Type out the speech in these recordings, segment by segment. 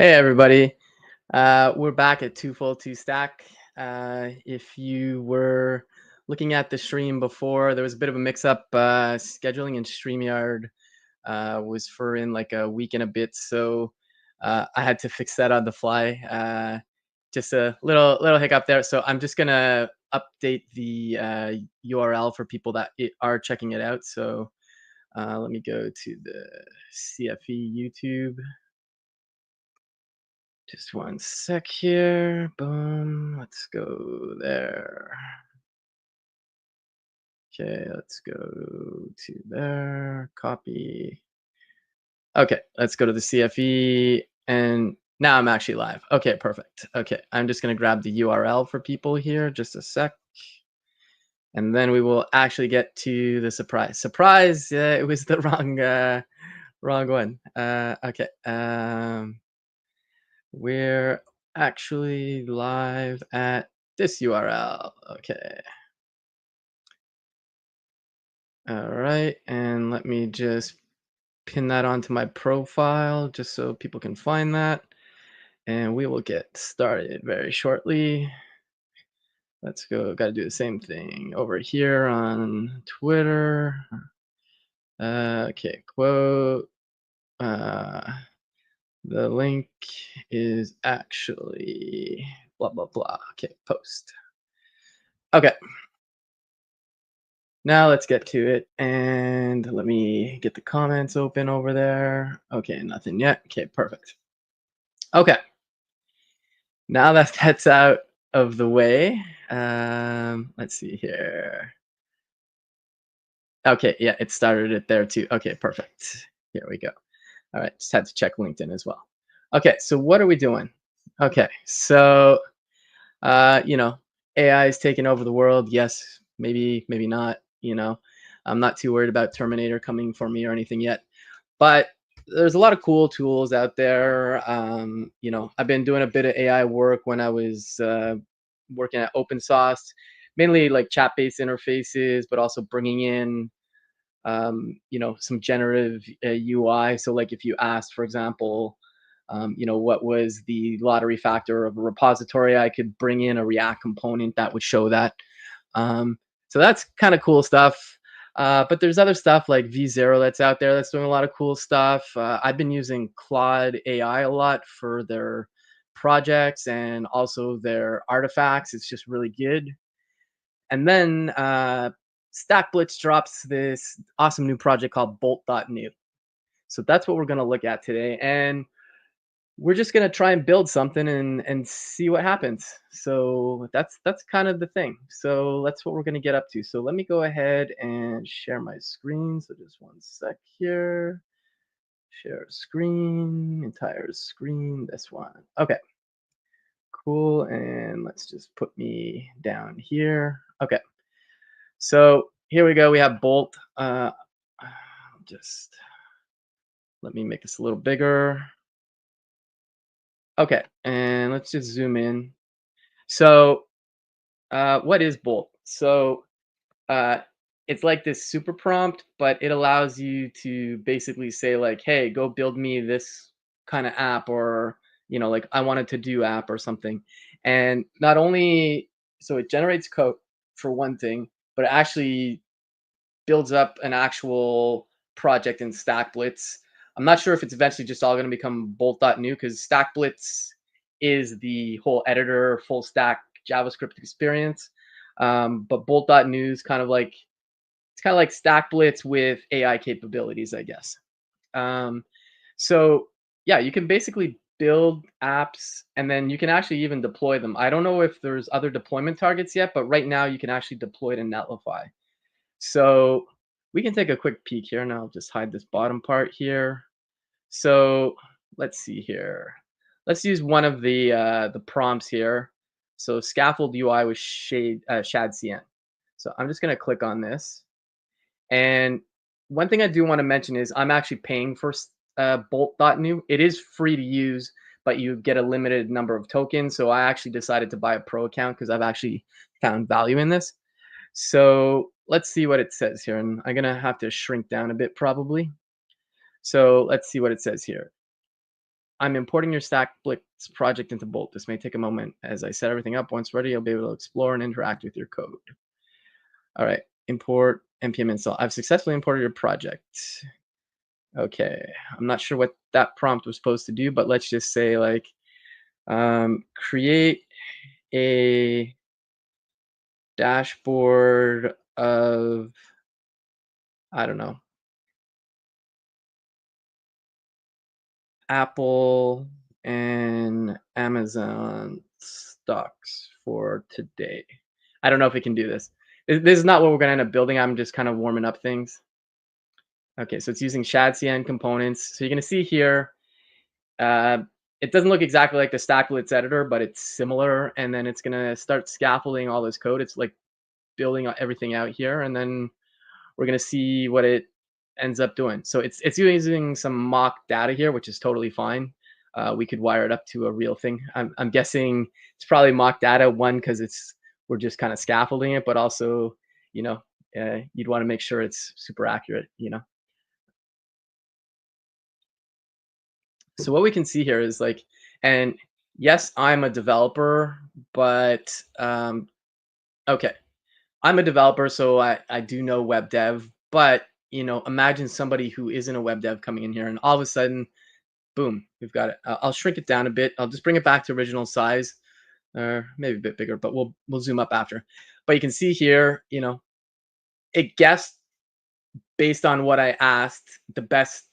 Hey everybody, we're back at two full two stack. If you were looking at the stream before, there was a bit of a mix-up. Scheduling in Streamyard was for in like a week and a bit, so I had to fix that on the fly. Just a little hiccup there. So I'm just gonna update the URL for people that are checking it out. So let me go to the CFE YouTube. Just one sec here. Boom. Let's go there. Okay, let's go to there. Copy. Okay, let's go to the CFE. And now I'm actually live. Okay, perfect. Okay, I'm just going to grab the URL for people here. Just a sec. And then we will actually get to the surprise. Surprise! It was the wrong one. Okay. We're actually live at this URL. Okay. All right. And let me just pin that onto my profile just so people can find that. And we will get started very shortly. Let's go. Got to do the same thing over here on Twitter. Okay. Quote. Uh, the link is actually blah, blah, blah. Okay. Post. Okay. Now let's get to it, and let me get the comments open over there. Okay, nothing yet. Okay, perfect. Okay, now that that's out of the way, let's see here. Okay, yeah, it started it there too. Okay, perfect. Here we go. All right, just had to check LinkedIn as well. Okay, so what are we doing? Okay, so you know, AI is taking over the world. Yes, maybe, maybe not. I'm not too worried about Terminator coming for me or anything yet. But there's a lot of cool tools out there. I've been doing a bit of AI work when I was working at open source, mainly like chat-based interfaces, but also bringing in some generative UI. So like if you asked, for example, what was the lottery factor of a repository, I could bring in a React component that would show that. So that's kind of cool stuff. But there's other stuff like V0 that's out there that's doing a lot of cool stuff. I've been using Claude AI a lot for their projects and also their artifacts. It's just really good. And then StackBlitz drops this awesome new project called Bolt.new. So that's what we're going to look at today. And we're just gonna try and build something and see what happens. So that's kind of the thing. So that's what we're gonna get up to. So let me go ahead and share my screen. So just one sec here. Share screen, entire screen, this one. Okay, cool. And let's just put me down here. Okay, so here we go. We have Bolt. Just let me make this a little bigger. Okay, and let's just zoom in. So what is Bolt? So uh, it's like this super prompt, but it allows you to basically say like, "Hey, go build me this kind of app," or like I wanted to do app or something. And not only so it generates code for one thing, but it actually builds up an actual project in StackBlitz. I'm not sure if it's eventually just all going to become Bolt.new because StackBlitz is the whole editor, full stack JavaScript experience. But Bolt.new is kind of like StackBlitz with AI capabilities, I guess. Um, so yeah, you can basically build apps and then you can actually even deploy them. I don't know if there's other deployment targets yet, but right now you can actually deploy to Netlify. So we can take a quick peek here, and I'll just hide this bottom part here. So let's see here. Let's use one of the prompts here. So scaffold UI with shad CN. So I'm just gonna click on this. And one thing I do want to mention is I'm actually paying for Bolt.new. It is free to use, but you get a limited number of tokens. So I actually decided to buy a pro account because I've actually found value in this. So let's see what it says here. And I'm going to have to shrink down a bit probably. So let's see what it says here. I'm importing your stack Blitz project into Bolt. This may take a moment as I set everything up. Once ready, you'll be able to explore and interact with your code. All right, import npm install. I've successfully imported your project. Okay, I'm not sure what that prompt was supposed to do, but let's just say like create a dashboard of, I don't know, Apple and Amazon stocks for today. I don't know if we can do this. This is not what we're going to end up building. I'm just kind of warming up things. Okay, so it's using ShadCN components. So you're going to see here, uh, it doesn't look exactly like the Stackblitz editor, but it's similar. And then it's going to start scaffolding all this code. It's like building everything out here. And then we're going to see what it ends up doing. So it's using some mock data here, which is totally fine. We could wire it up to a real thing. I'm guessing it's probably mock data, one, because we're just kind of scaffolding it, but also, you know, you'd want to make sure it's super accurate, you know. So what we can see here is like, and yes, I'm a developer, but okay, I'm a developer, so I do know web dev, but you know, imagine somebody who isn't a web dev coming in here, and all of a sudden, boom, we've got it. I'll shrink it down a bit. I'll just bring it back to original size, or maybe a bit bigger, but we'll zoom up after. But you can see here, you know, it guessed based on what I asked the best,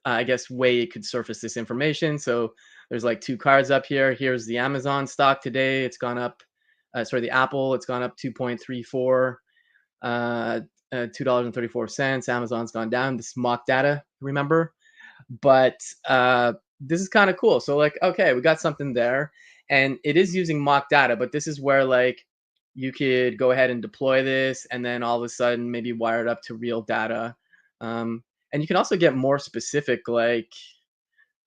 I guess, way it could surface this information. So there's like two cards up here. Here's the Amazon stock today. It's gone up. Sorry, the Apple. It's gone up 2.34. Uh, $2.34. Amazon's gone down. This mock data, remember? But this is kind of cool. So like, okay, we got something there, and it is using mock data. But this is where like you could go ahead and deploy this, and then all of a sudden maybe wire it up to real data. And you can also get more specific. Like,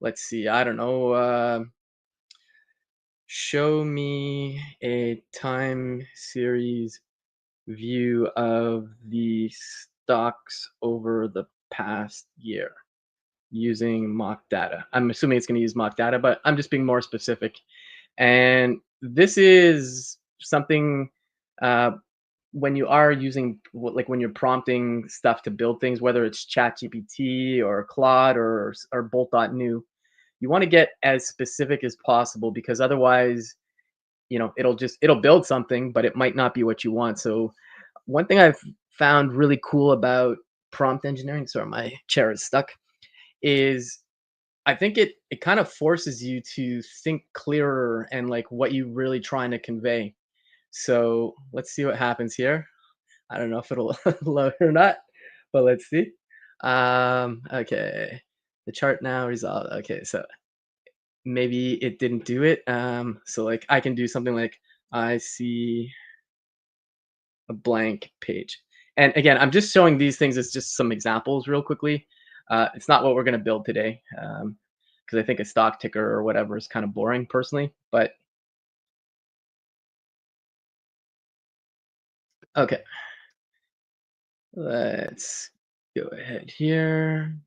let's see, I don't know. Show me a time series view of the stocks over the past year using mock data. I'm assuming it's going to use mock data, but I'm just being more specific. And this is something uh, when you are using, like when you're prompting stuff to build things, whether it's ChatGPT or Claude or Bolt.new, you want to get as specific as possible, because otherwise, you know, it'll build something, but it might not be what you want. So one thing I've found really cool about prompt engineering, sorry, my chair is stuck, is I think it kind of forces you to think clearer and like what you really trying to convey. So let's see what happens here. I don't know if it'll load or not, but let's see. Okay, the chart now resolved. Okay, so maybe it didn't do it. So like I can do something like I see a blank page. And again, I'm just showing these things as just some examples real quickly. It's not what we're going to build today, because I think a stock ticker or whatever is kind of boring personally. But okay, let's go ahead here.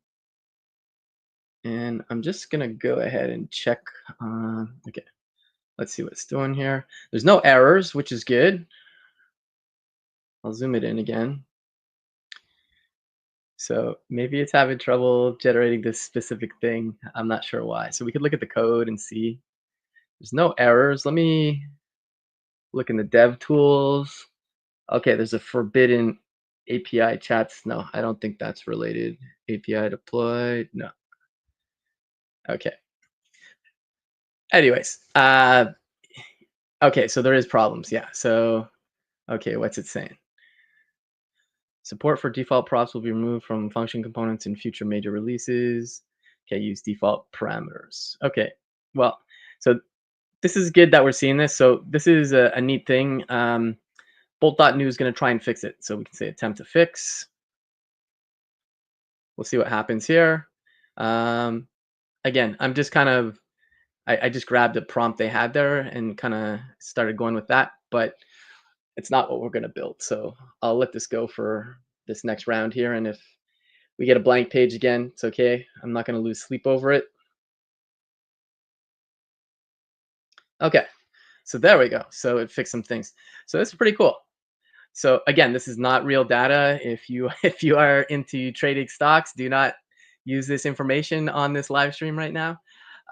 And I'm just going to go ahead and check. Okay, let's see what it's doing here. There's no errors, which is good. I'll zoom it in again. So maybe it's having trouble generating this specific thing. I'm not sure why. So we could look at the code and see. There's no errors. Let me look in the dev tools. Okay, there's a forbidden API chats. No, I don't think that's related. API deployed. No. Okay. Anyways, okay, so there is problems. Yeah. So, okay, what's it saying? Support for default props will be removed from function components in future major releases. Okay, use default parameters. Okay, well, so this is good that we're seeing this. So this is a neat thing. Bolt.new is going to try and fix it. So we can say attempt to fix. We'll see what happens here. Again, I'm just kind of, I just grabbed a prompt they had there and kind of started going with that, but it's not what we're going to build. So I'll let this go for this next round here. And if we get a blank page again, it's okay. I'm not going to lose sleep over it. Okay, so there we go. So it fixed some things. So this is pretty cool. So again, this is not real data. If you if you are into trading stocks, do not use this information on this live stream right now.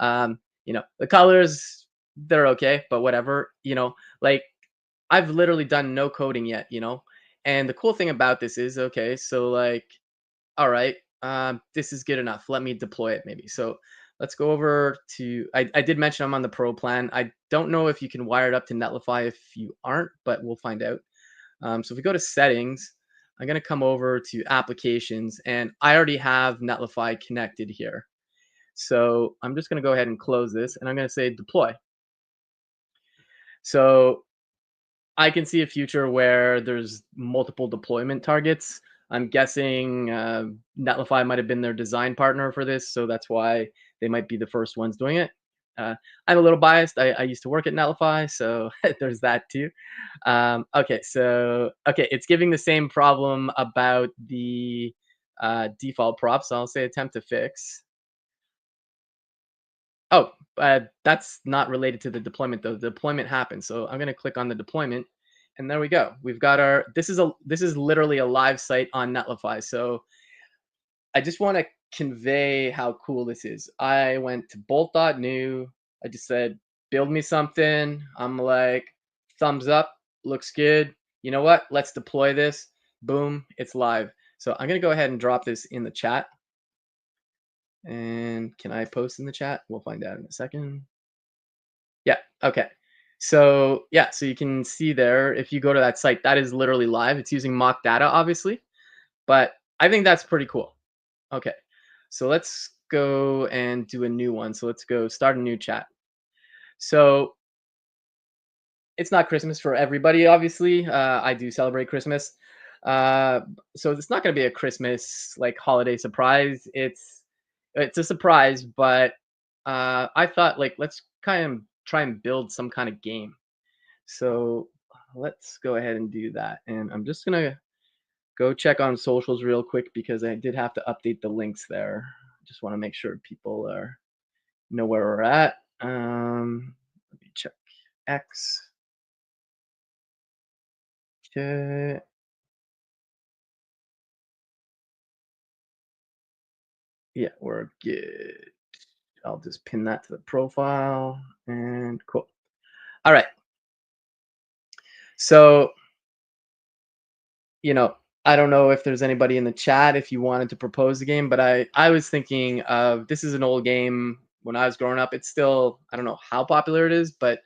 The colors, they're okay, but whatever. Like I've literally done no coding yet. And the cool thing about this is, okay, so like, all right, this is good enough. Let me deploy it maybe. So let's go over to. I did mention I'm on the pro plan. I don't know if you can wire it up to Netlify if you aren't, but we'll find out. So if we go to settings, I'm going to come over to applications and I already have Netlify connected here. So I'm just going to go ahead and close this and I'm going to say deploy. So I can see a future where there's multiple deployment targets. I'm guessing Netlify might have been their design partner for this, so that's why they might be the first ones doing it. I'm a little biased. I used to work at Netlify, so there's that too. Okay, it's giving the same problem about the default props. So I'll say attempt to fix. Oh, that's not related to the deployment though. The deployment happened. So I'm going to click on the deployment and there we go. We've got our this is literally a live site on Netlify. So I just want to convey how cool this is. I went to bolt.new. I just said build me something. I'm like thumbs up, looks good. You know what? Let's deploy this. Boom, it's live. So I'm going to go ahead and drop this in the chat. And can I post in the chat? We'll find out in a second. Yeah. Okay. So yeah, so you can see there, if you go to that site, that is literally live. It's using mock data, obviously, but I think that's pretty cool. Okay. So let's go and do a new one. So let's go start a new chat. So it's not Christmas for everybody, obviously. I do celebrate Christmas. Uh, so it's not going to be a Christmas like holiday surprise. It's a surprise, but I thought like let's kind of try and build some kind of game. So let's go ahead and do that. And I'm just gonna go check on socials real quick because I did have to update the links there. Just want to make sure people are know where we're at. Let me check X. Okay. Yeah, we're good. I'll just pin that to the profile and cool. All right. So, you know, I don't know if there's anybody in the chat if you wanted to propose the game, but I was thinking of this is an old game when I was growing up. It's still I don't know how popular it is, but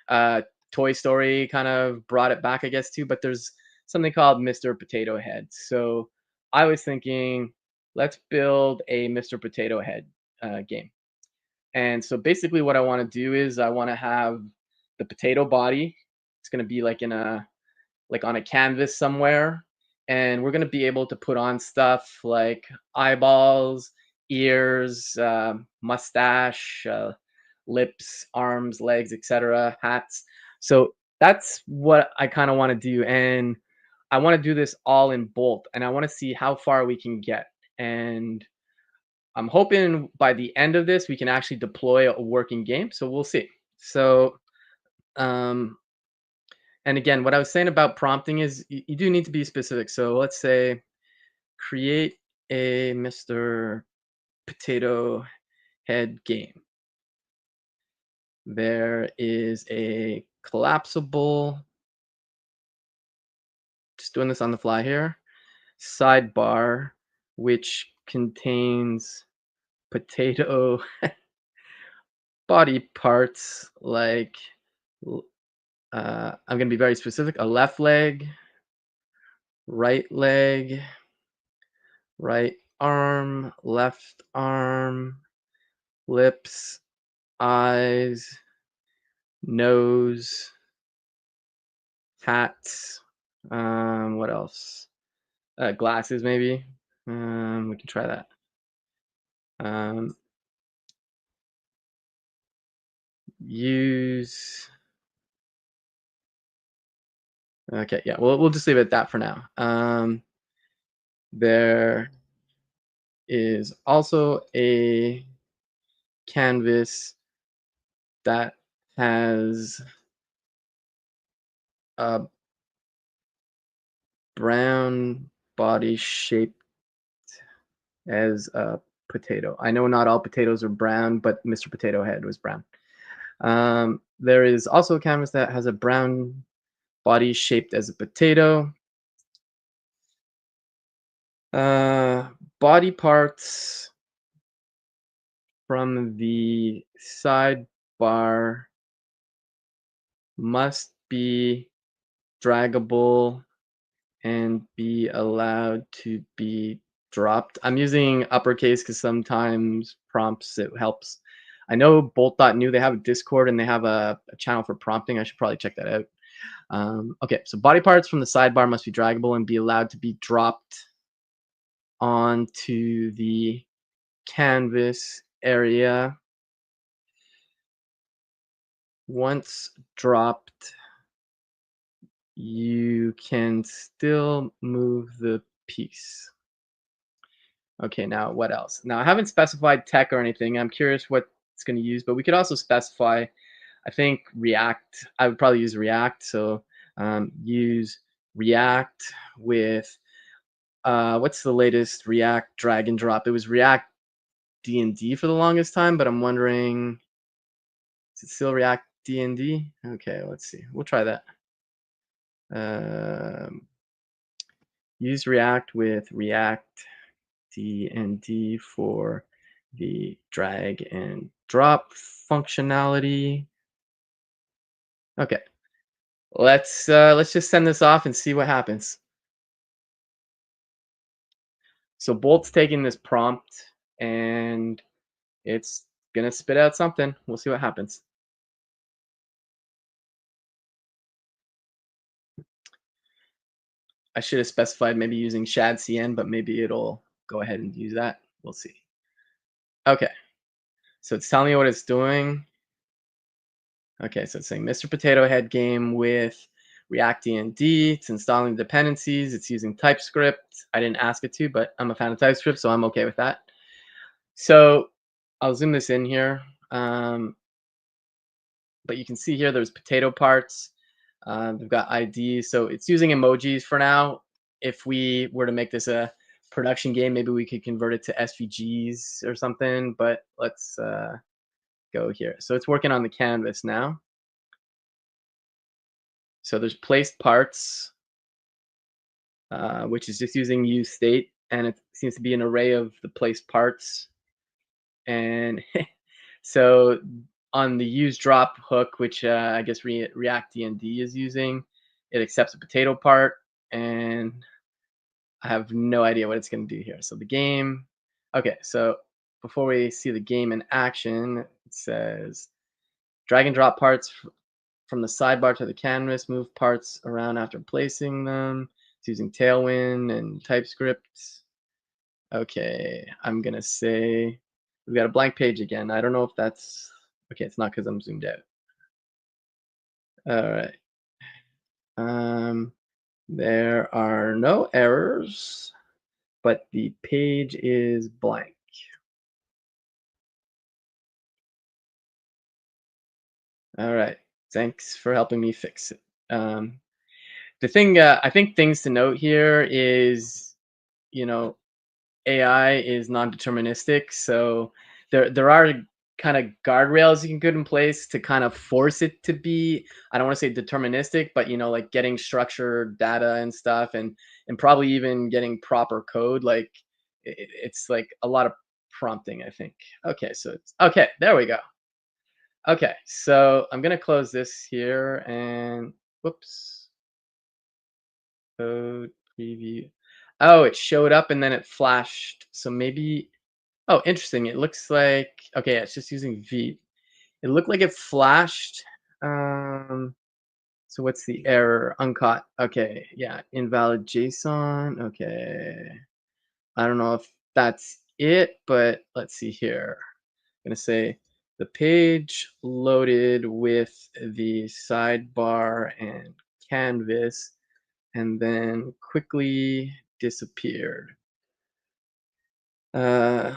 uh Toy Story kind of brought it back, I guess, too. But there's something called Mr. Potato Head. So I was thinking, let's build a Mr. Potato Head game. And so basically what I want to do is I want to have the potato body. It's going to be like in a like on a canvas somewhere, and we're going to be able to put on stuff like eyeballs, ears, mustache, lips, arms, legs, etc., hats. So that's what I kind of want to do, and I want to do this all in Bolt, and I want to see how far we can get. And I'm hoping by the end of this we can actually deploy a working game. So we'll see. So um, and again, what I was saying about prompting is you do need to be specific. So let's say create a Mr. Potato Head game. There is a collapsible, just doing this on the fly here, sidebar, which contains potato body parts like, I'm going to be very specific, a left leg, right left arm, lips, eyes, nose, hats. What else? Glasses, maybe. We can try that. Um, use. Okay, yeah. We'll just leave it at that for now. There is also a canvas that has a brown body shaped as a potato. I know not all potatoes are brown, but Mr. Potato Head was brown. There is also a canvas that has a brown body shaped as a potato. Uh, Body parts from the sidebar must be draggable and be allowed to be dropped. I'm using uppercase because sometimes prompts it helps. I know Bolt.new, they have a Discord and they have a channel for prompting. I should probably check that out. Okay, so body parts from the sidebar must be draggable and be allowed to be dropped onto the canvas area. Once dropped, you can still move the piece. Okay, now what else? Now I haven't specified tech or anything. I'm curious what it's going to use, but we could also specify, I think React. I would probably use React. So use React with what's the latest React drag and drop? It was React D&D for the longest time, but I'm wondering, is it still React D&D? Okay, let's see. We'll try that. Um, Use React with React D&D for the drag and drop functionality. Okay, let's just send this off and see what happens. So Bolt's taking this prompt and it's gonna spit out something. We'll see what happens. I should have specified maybe using shad cn, but maybe it'll go ahead and use that. We'll see. Okay, so it's telling me what it's doing. Okay, so it's saying Mr. Potato Head game with React D&D. It's installing dependencies. It's using TypeScript. I didn't ask it to, but I'm a fan of TypeScript, so I'm okay with that. So I'll zoom this in here. But you can see here there's potato parts. We've got ID. So it's using emojis for now. If we were to make this a production game, maybe we could convert it to SVGs or something. But let's go here. So it's working on the canvas now. So there's placed parts, which is just using use state, and it seems to be an array of the placed parts. And so on the use drop hook, which I guess React D&D is using, it accepts a potato part, and I have no idea what it's going to do here. So the game, okay, so before we see the game in action, it says drag and drop parts from the sidebar to the canvas, move parts around after placing them. It's using Tailwind and TypeScript. Okay, I'm gonna say we've got a blank page again. I don't know if that's okay. It's not because I'm zoomed out. All right. Um, there are no errors, but the page is blank. All right. Thanks for helping me fix it. The thing I think things to note here is, you know, AI is non-deterministic, so there are kind of guardrails you can put in place to kind of force it to be. I don't want to say deterministic, but like getting structured data and stuff, and probably even getting proper code. Like it's like a lot of prompting, I think. Okay, so it's okay. There we go. Okay, so I'm gonna close this here and whoops, code preview. Oh, it showed up and then it flashed. So maybe. Oh, interesting. It looks like okay, yeah, it's just using V. It looked like it flashed. Um, so what's the error? Uncaught. Okay, yeah, invalid JSON. Okay, I don't know if that's it, but let's see here. I'm gonna say the page loaded with the sidebar and canvas, and then quickly disappeared. Uh,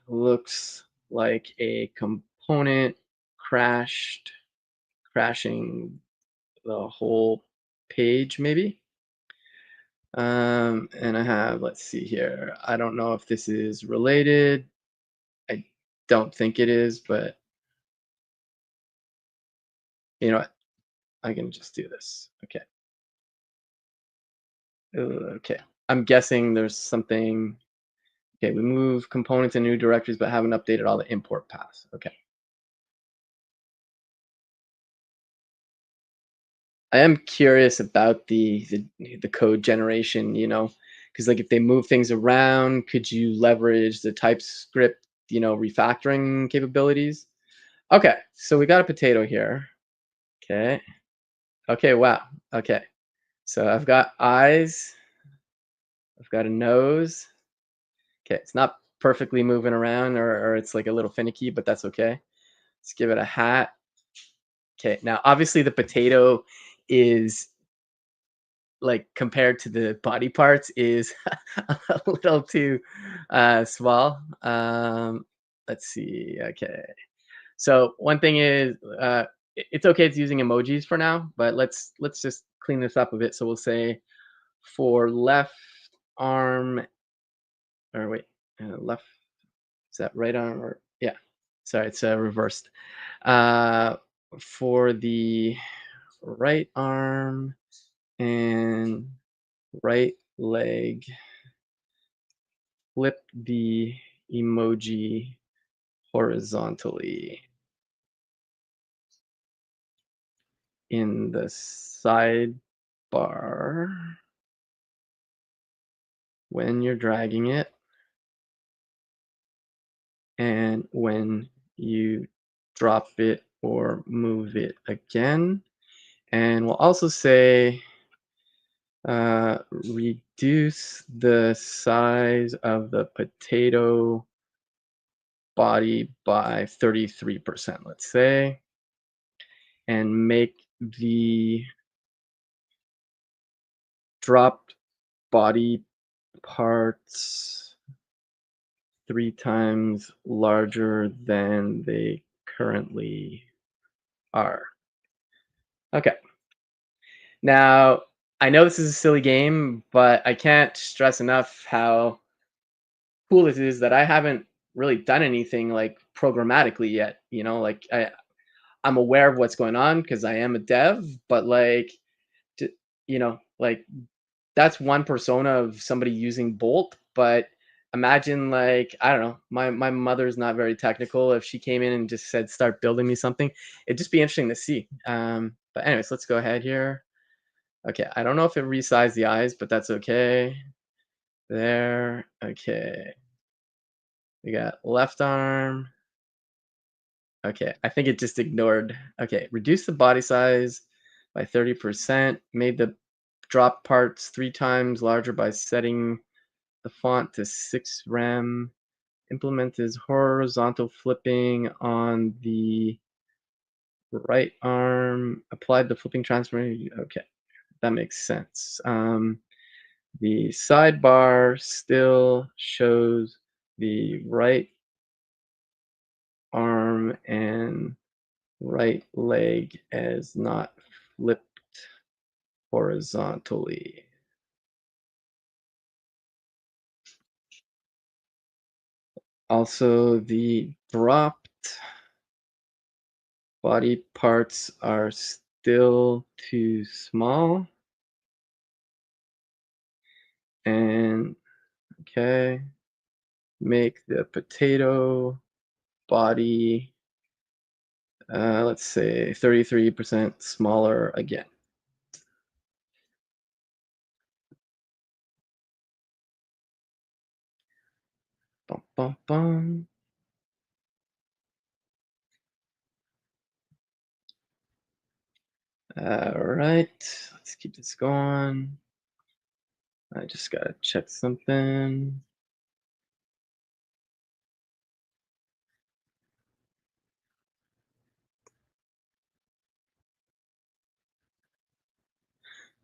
Looks like a component crashed crashing the whole page maybe. And I have, let's see here. I don't know if this is related. I don't think it is, but you know what? I can just do this. Okay. Okay. I'm guessing there's something. Okay, we move components in new directories, but haven't updated all the import paths. Okay. I am curious about the code generation, because like if they move things around, could you leverage the TypeScript, refactoring capabilities? Okay, so we got a potato here. Okay. Okay, wow. Okay. So I've got eyes, I've got a nose. Okay, it's not perfectly moving around or it's like a little finicky, but that's okay. Let's give it a hat. Okay, now obviously the potato is like compared to the body parts is a little too small. Let's see. Okay, so one thing is it's okay. It's using emojis for now, but let's just clean this up a bit. So we'll say for left arm, or wait, left, is that right arm or yeah? Sorry, it's reversed. Uh, for the right arm and right leg, flip the emoji horizontally in the sidebar when you're dragging it and when you drop it or move it again. And we'll also say reduce the size of the potato body by 33%, let's say, and make the dropped body parts 3 times larger than they currently are. Okay. Now, I know this is a silly game, but I can't stress enough how cool it is that I haven't really done anything like programmatically yet. Like I'm aware of what's going on because I am a dev, but like, like that's one persona of somebody using Bolt. But imagine like I don't know, my mother's not very technical. If she came in and just said start building me something, it'd just be interesting to see. But anyways, let's go ahead here. Okay, I don't know if it resized the eyes, but that's okay. There. Okay. We got left arm. Okay, I think it just ignored. Okay, reduce the body size by 30%. Made the drop parts 3 times larger by setting the font to 6 rem. Implement is horizontal flipping on the right arm. Applied the flipping transformation. Okay, that makes sense. The sidebar still shows the right arm and right leg as not flipped horizontally. Also, the dropped body parts are still too small. And okay, make the potato body, let's say 33% smaller again. Bum, bum, bum. All right, let's keep this going. I just gotta check something.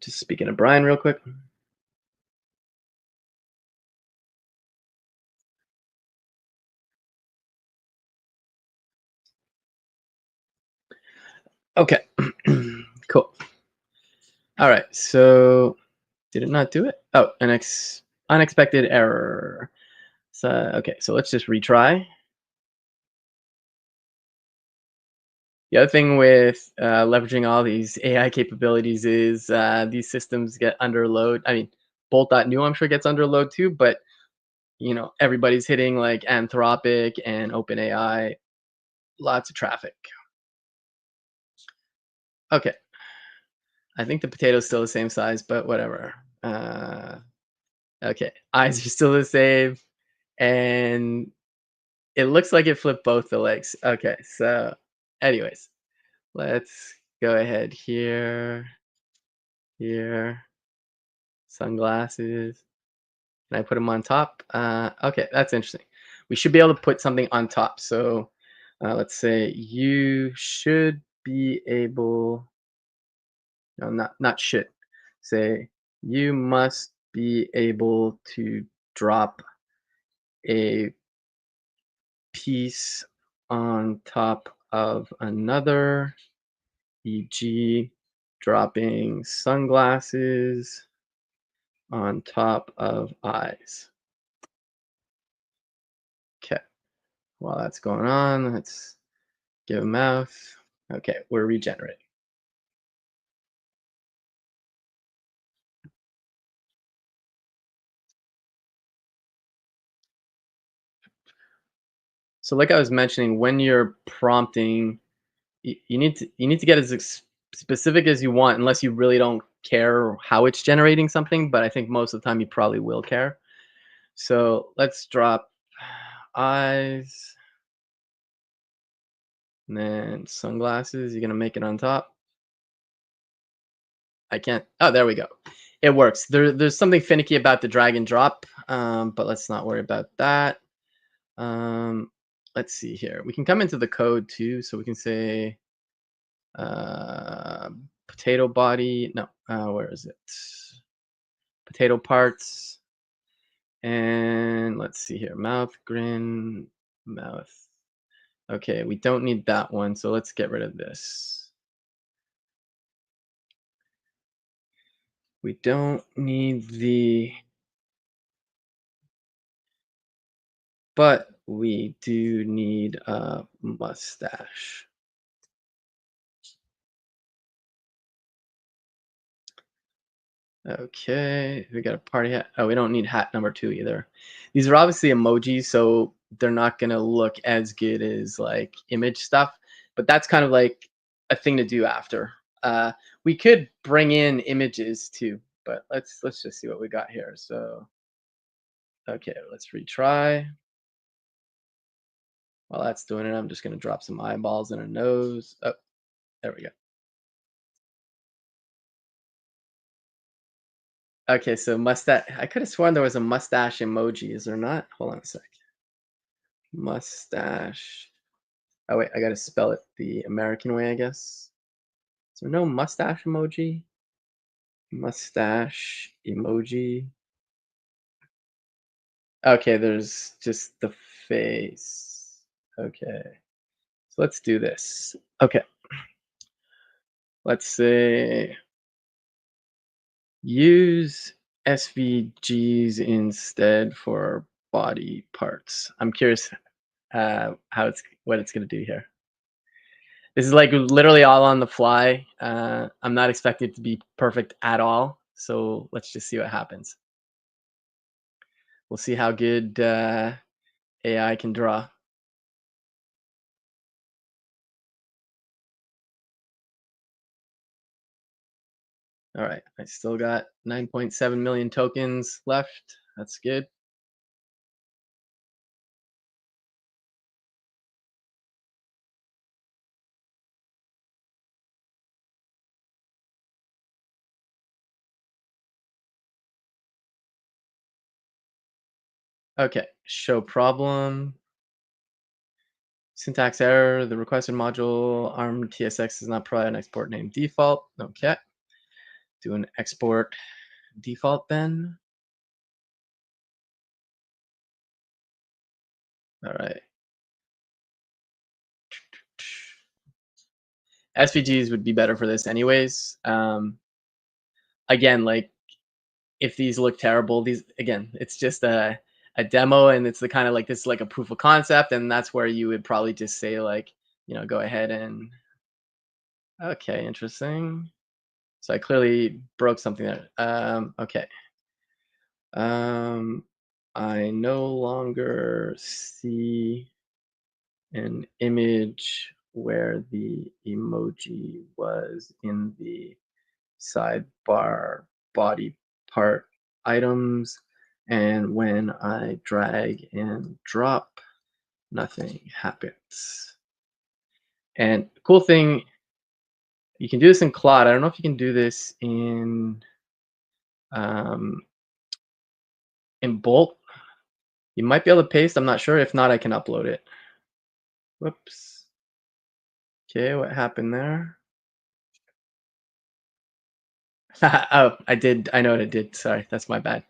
Just speaking to Brian real quick. Okay. Cool. All right. So did it not do it? Oh, unexpected error. So okay, so let's just retry. The other thing with leveraging all these AI capabilities is these systems get under load. I mean, Bolt.new I'm sure gets under load too, but everybody's hitting like Anthropic and OpenAI, lots of traffic. Okay, I think the potato's still the same size, but whatever. Okay, eyes are still the same, and it looks like it flipped both the legs. Okay, so anyways, let's go ahead here, here, sunglasses. Can I put them on top? Okay, that's interesting. We should be able to put something on top. So let's say you should be able, no, not should. Say you must be able to drop a piece on top of another, e.g., dropping sunglasses on top of eyes. Okay, while that's going on, let's give a mouth. Okay, we're regenerating. So, like I was mentioning, when you're prompting, you need to get as specific as you want, unless you really don't care how it's generating something. But I think most of the time you probably will care. So let's drop eyes, and then sunglasses. You're gonna make it on top. I can't. Oh, there we go. It works. There's something finicky about the drag and drop, but let's not worry about that. Um, let's see here. We can come into the code too, so we can say uh, potato body. No, where is it? Potato parts. And let's see here. Mouth, grin, mouth. Okay, we don't need that one, so let's get rid of this. We don't need but we do need a mustache. Okay, we got a party hat. Oh, we don't need hat number 2 either. These are obviously emojis, so they're not gonna look as good as like image stuff, but that's kind of like a thing to do after. We could bring in images too, but let's just see what we got here. So, okay, let's retry. While that's doing it, I'm just gonna drop some eyeballs in her nose. Oh, there we go. Okay, so mustache. I could have sworn there was a mustache emoji. Is there not? Hold on a sec. Mustache. Oh wait, I gotta spell it the American way, I guess. Is there no mustache emoji? Mustache emoji. Okay, there's just the face. Okay, so let's do this. Okay, let's say use SVGs instead for body parts. I'm curious how it's what it's gonna do here. This is like literally all on the fly. I'm not expecting it to be perfect at all. So let's just see what happens. We'll see how good AI can draw. All right, I still got 9.7 million tokens left. That's good. Okay, show problem. Syntax error. The requested module ARM TSX does not provide an export name default. Okay, do an export default then. All right. SVGs would be better for this anyways. Again, like if these look terrible, these again, it's just a demo, and it's the kind of like this is like a proof of concept, and that's where you would probably just say like, go ahead and okay, interesting. So I clearly broke something there. Okay. Um, I no longer see an image where the emoji was in the sidebar body part items, and when I drag and drop, nothing happens. And cool thing, you can do this in Claude. I don't know if you can do this um, in Bolt. You might be able to paste. I'm not sure. If not, I can upload it. Whoops. Okay, what happened there? Oh, I did. I know what I did. Sorry, that's my bad.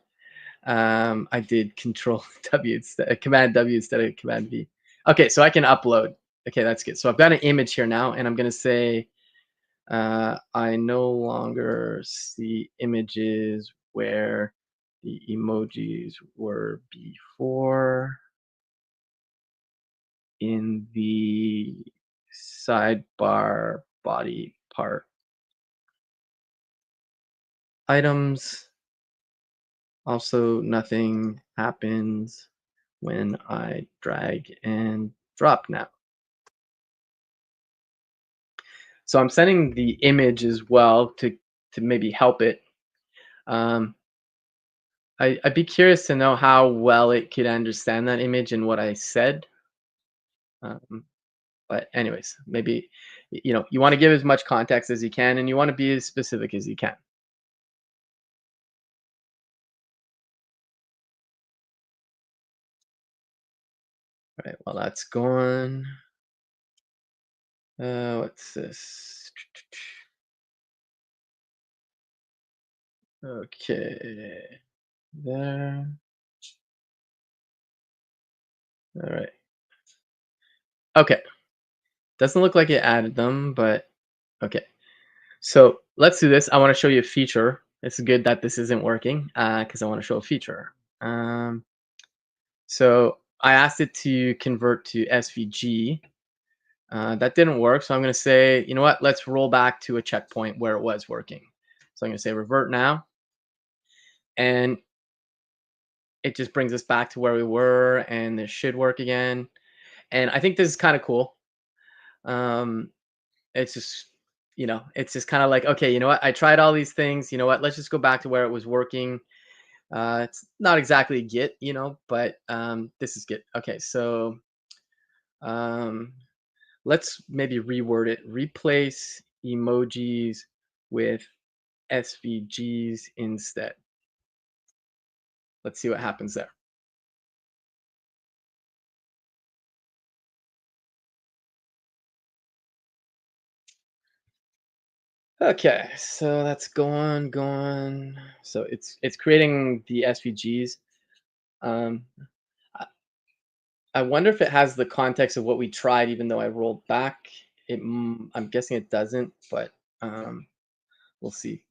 I did Control W instead, Command W instead of Command V. Okay, so I can upload. Okay, that's good. So I've got an image here now, and I'm gonna say I no longer see images where the emojis were before in the sidebar body part items. Also, nothing happens when I drag and drop now. So I'm sending the image as well to maybe help it. Um, I'd be curious to know how well it could understand that image and what I said. Um, but anyways, maybe you want to give as much context as you can, and you want to be as specific as you can. All right. Well, that's gone. What's this? Okay. There. All right. Okay. Doesn't look like it added them, but okay. So let's do this. I want to show you a feature. It's good that this isn't working because I want to show a feature. Um, so I asked it to convert to SVG. That didn't work. So I'm going to say, you know what? Let's roll back to a checkpoint where it was working. So I'm going to say revert now. And it just brings us back to where we were, and this should work again. And I think this is kind of cool. Um, it's just it's just kind of like, okay, you know what, I tried all these things, you know what, let's just go back to where it was working. It's not exactly Git, but this is Git. Okay, so um, let's maybe reword it. Replace emojis with SVGs instead. Let's see what happens there. Okay, so that's going. So it's creating the SVGs. um, I wonder if it has the context of what we tried, even though I rolled back. I'm guessing it doesn't, but um, we'll see.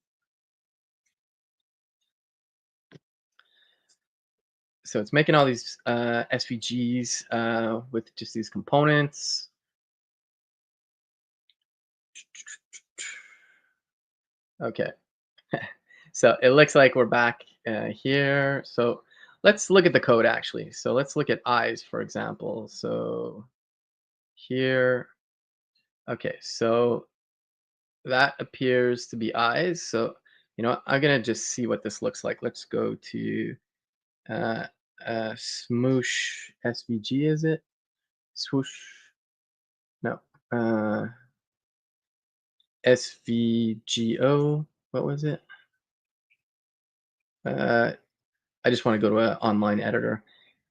So it's making all these SVGs with just these components. Okay, so it looks like we're back here. So let's look at the code actually. So let's look at eyes, for example. So here, okay, so that appears to be eyes. So I'm gonna just see what this looks like. Let's go to uh, smoosh SVG, is it? Swoosh, no, uh, SVGO, what was it? Uh, I just want to go to an online editor.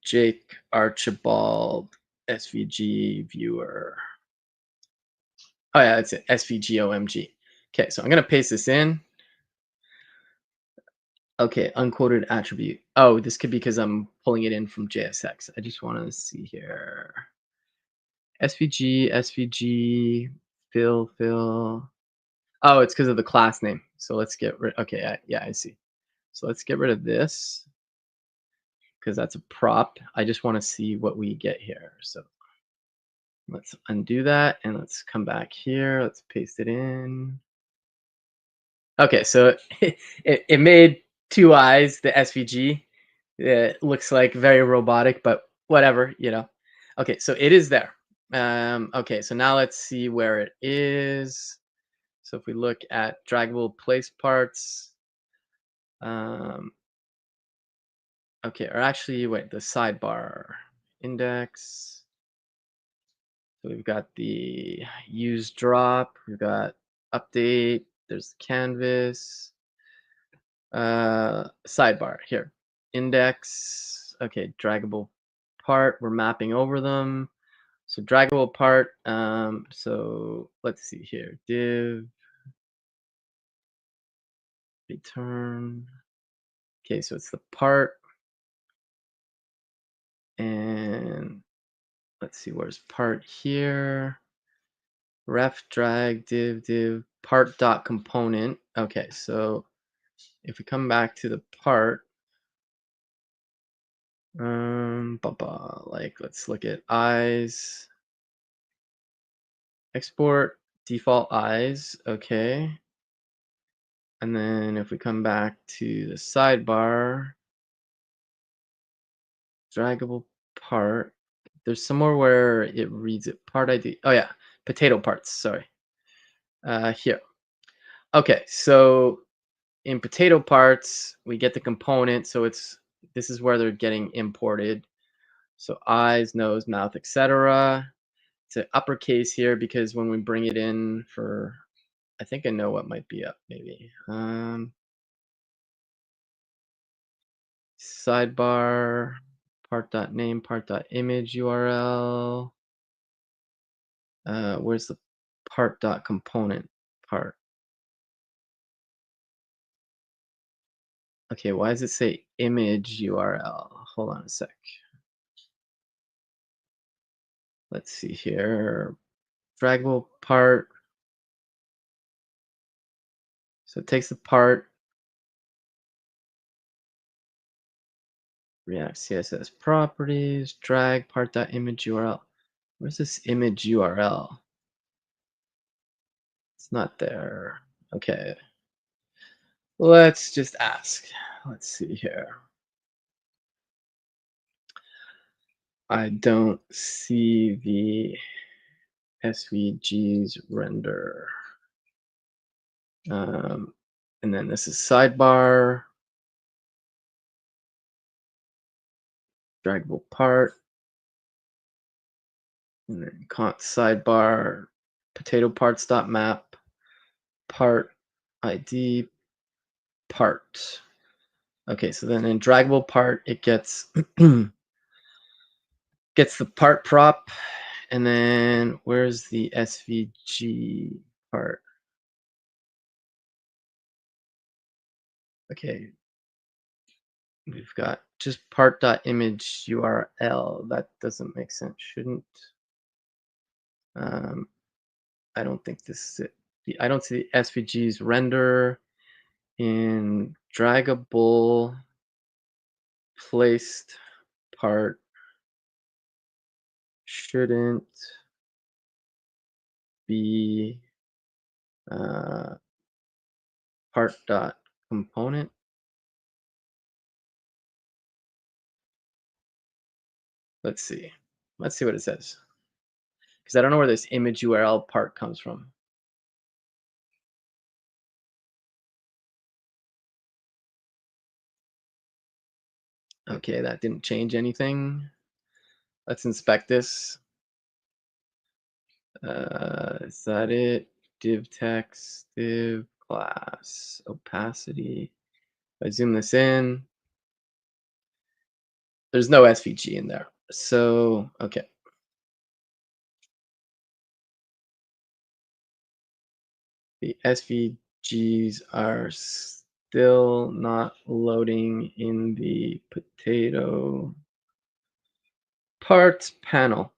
Jake Archibald SVG viewer. Oh yeah, that's it, SVGOMG. Okay, so I'm gonna paste this in. Okay, unquoted attribute. Oh, this could be because I'm pulling it in from JSX. I just want to see here. SVG, SVG. fill. Oh, it's because of the class name. So let's get rid. Okay, yeah, I see. So let's get rid of this because that's a prop. I just want to see what we get here. So let's undo that and let's come back here. Let's paste it in. Okay, so it made two eyes, the SVG. It looks like very robotic, but whatever. Okay, so it is there. Okay, so now let's see where it is. So if we look at draggable place parts, um, okay, or actually, wait, the sidebar index. So we've got the use drop, we've got update, there's the canvas, sidebar here, index. Okay, draggable part, we're mapping over them. So draggable part, so let's see here, div, return. Okay, so it's the part, and let's see, where's part here? Ref drag div part dot component. Okay, so if we come back to the part, like let's look at eyes, export default eyes. Okay, and then if we come back to the sidebar, draggable part. There's somewhere where it reads it part ID. Oh yeah, potato parts. Sorry. Here. Okay, so in potato parts, we get the component. So this is where they're getting imported. So eyes, nose, mouth, etc. It's an uppercase here because when we bring it in for, I think I know what might be up maybe. Sidebar, part.name, part.image URL. Where's the part.component part? Okay, why does it say image URL? Hold on a sec. Let's see here. Draggable part. So it takes the part, React CSS properties, drag part.image URL. Where's this image URL? It's not there. Okay. Let's just ask. Let's see here. I don't see the SVG's render. And then this is sidebar, draggable part, and then const sidebar, potato parts.map, part ID, part. Okay, so then in draggable part, it gets gets the part prop, and then where's the SVG part? Okay, we've got just part.image URL. That doesn't make sense. Shouldn't. Um, I don't think this is it. I don't see the SVG's render in draggable placed part. Shouldn't be part dot component. Let's see. Let's see what it says. Because I don't know where this image URL part comes from. Okay, that didn't change anything. Let's inspect this. Is that it? Div text, div class, opacity. If I zoom this in, there's no SVG in there. So, okay. The SVGs are still not loading in the potato parts panel.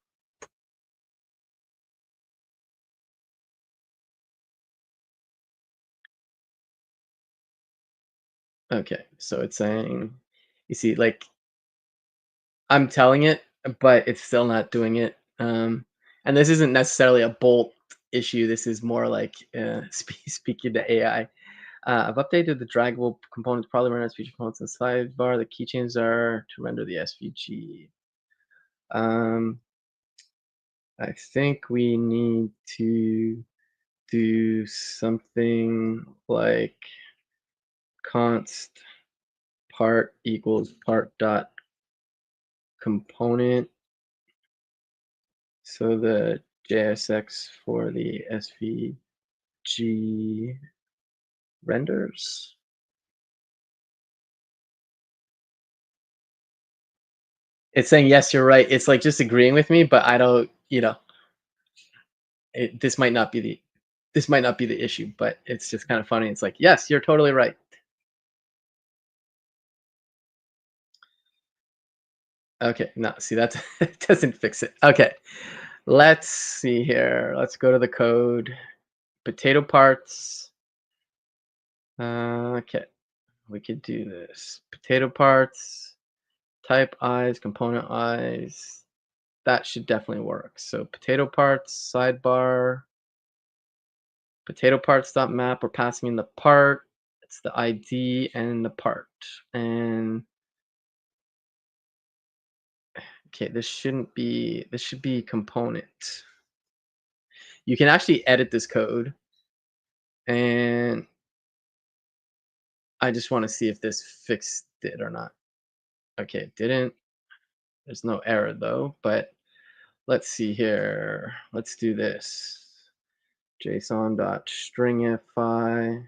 Okay, so it's saying, you see, like I'm telling it, but it's still not doing it. And this isn't necessarily a bolt issue. This is more like speaking to AI. I've updated the draggable components, probably run as feature components in the sidebar. The keychains are to render the SVG. Um, I think we need to do something like const part equals part dot component. So the JSX for the SVG renders. It's saying yes, you're right. It's like just agreeing with me, but I don't, this might not be the issue, but it's just kind of funny. It's like, yes, you're totally right. Okay, no, see that doesn't fix it. Okay, let's see here. Let's go to the code. Potato parts. Okay, we could do this. Potato parts. Type eyes. Component eyes. That should definitely work. So potato parts sidebar. Potato parts dot map. We're passing in the part. It's the ID and the part. And okay, this shouldn't be. This should be component. You can actually edit this code, and I just want to see if this fixed it or not. Okay, it didn't. There's no error though, but let's see here. Let's do this. JSON.stringify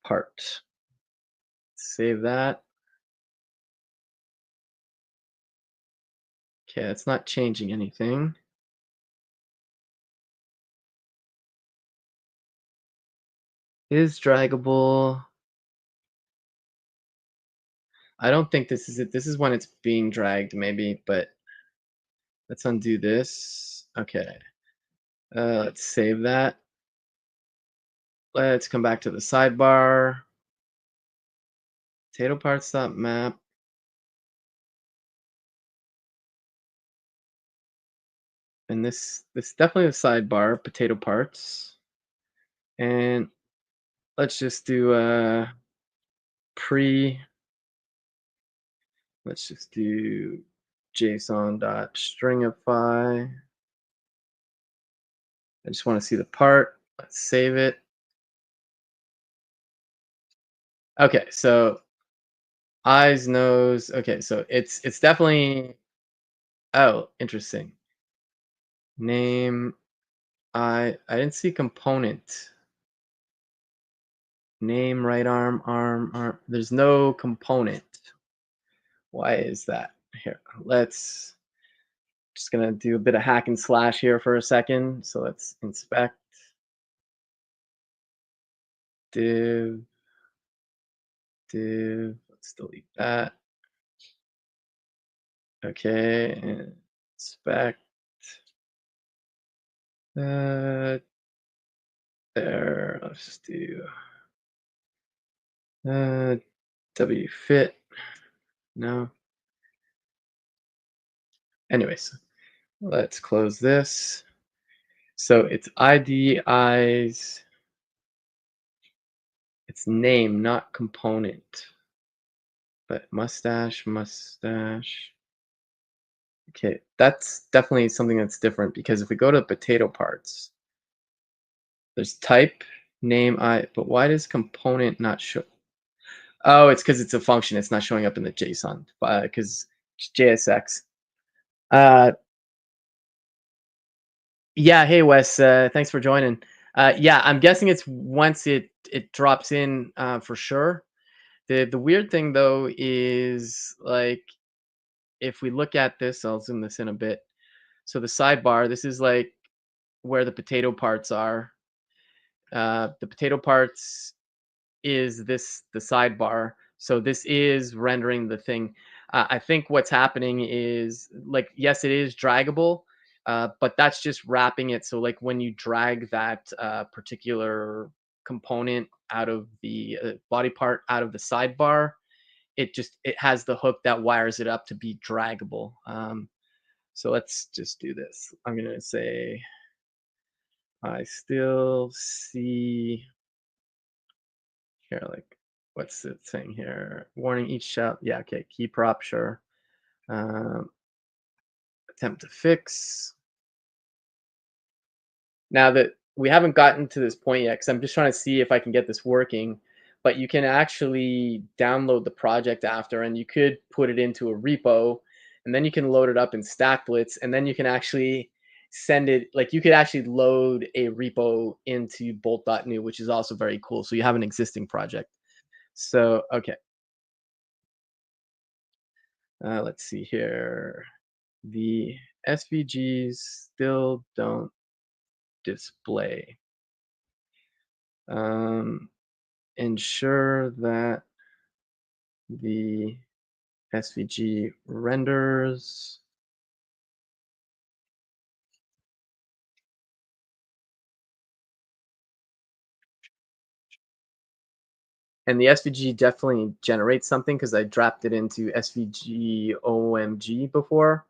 part. Save that. Okay, it's not changing anything. Is draggable. I don't think this is it. This is when it's being dragged, maybe, but let's undo this. Okay. Let's save that. Let's come back to the sidebar. Potato parts map. And this definitely the sidebar, potato parts. And let's just do pre. Let's just do JSON.stringify. I just want to see the part. Let's save it. Okay, so eyes, nose. Okay, so it's definitely. Oh, interesting. Name. I didn't see component. Name, right arm, arm. There's no component. Why is that? Here, let's just gonna do a bit of hack and slash here for a second. So let's inspect div div. Let's delete that. Okay, and inspect. Uh, there. Let's just do uh w fit. No. Anyways, let's close this. So it's ID eyes. It's name, not component. But mustache. Okay, that's definitely something that's different because if we go to potato parts, there's type, name, but why does component not show? Oh, it's because it's a function. It's not showing up in the JSON because it's JSX. Uh, yeah. Hey, Wes. Thanks for joining. Yeah, I'm guessing it's once it drops in for sure. The weird thing though is like if we look at this, I'll zoom this in a bit. So the sidebar, this is like where the potato parts are. The potato parts is the sidebar. So this is rendering the thing. I think what's happening is like, yes, it is draggable, but that's just wrapping it. So like when you drag that particular component out of the body part out of the sidebar, it has the hook that wires it up to be draggable. So let's just do this. I'm gonna say I still see here, like, what's it saying here? Warning: each shell. Yeah, okay. Key prop, sure. Um, attempt to fix. Now that we haven't gotten to this point yet, because I'm just trying to see if I can get this working, but you can actually download the project after, and you could put it into a repo, and then you can load it up in StackBlitz, and then you can actually send it. Like you could actually load a repo into bolt.new, which is also very cool. So you have an existing project. So okay, let's see here. The SVGs still don't display. Um, ensure that the SVG renders and the SVG definitely generates something because I dropped it into SVG OMG before.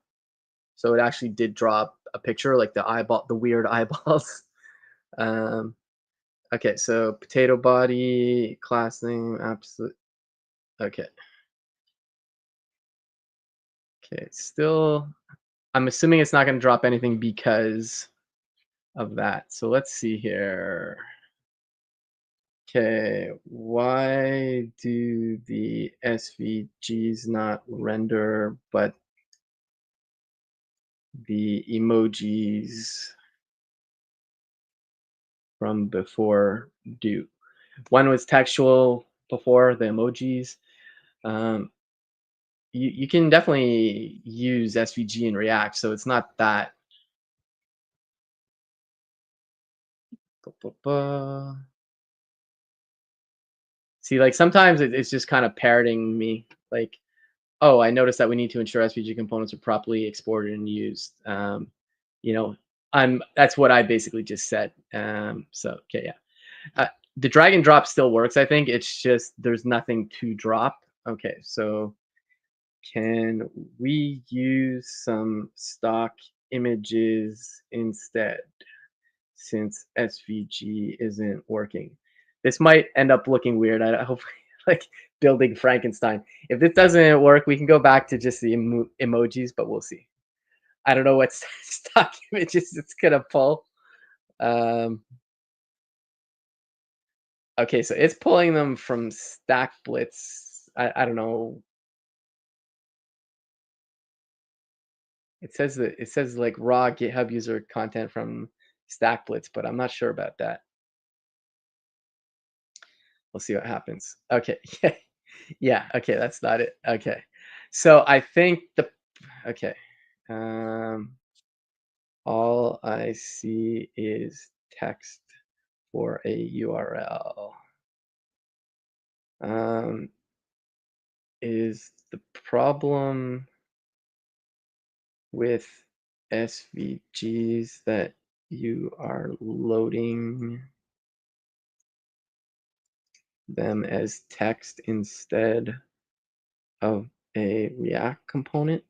So it actually did drop a picture like the eyeball, the weird eyeballs. Um, okay, so potato body, class name, absolute. Okay, okay, still, I'm assuming it's not going to drop anything because of that. So let's see here. Okay, why do the SVGs not render, but the emojis from before do? One was textual before the emojis. Um, you can definitely use SVG in React, so it's not that. See, like sometimes it's just kind of parroting me, like, oh, I noticed that we need to ensure SVG components are properly exported and used. You know, that's what I basically just said. So okay, yeah. The drag and drop still works. I think it's just there's nothing to drop. Okay, so can we use some stock images instead since SVG isn't working? This might end up looking weird. I hope like building Frankenstein. If this doesn't work, we can go back to just the emojis, but we'll see. I don't know what stock images it's gonna pull. Um, okay, so it's pulling them from StackBlitz. I don't know. It says like raw GitHub user content from StackBlitz, but I'm not sure about that. We'll see what happens. Okay. Yeah. Yeah. Okay. That's not it. Okay. So I think okay. Um, all I see is text for a URL. Um, is the problem with SVGs that you are loading them as text instead of a React component?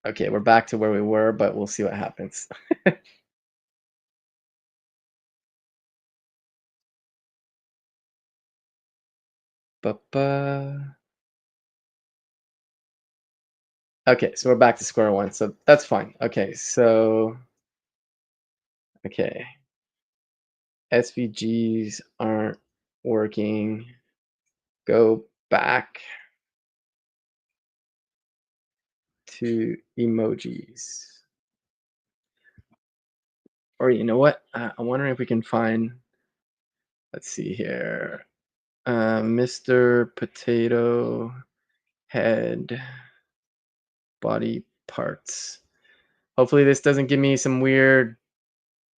Okay, we're back to where we were, but we'll see what happens. Okay, so we're back to square one, so that's fine. Okay, so okay, SVGs aren't working. Go back to emojis. Or you know what? I'm wondering if we can find. Let's see here. Mr. Potato Head body parts. Hopefully this doesn't give me some weird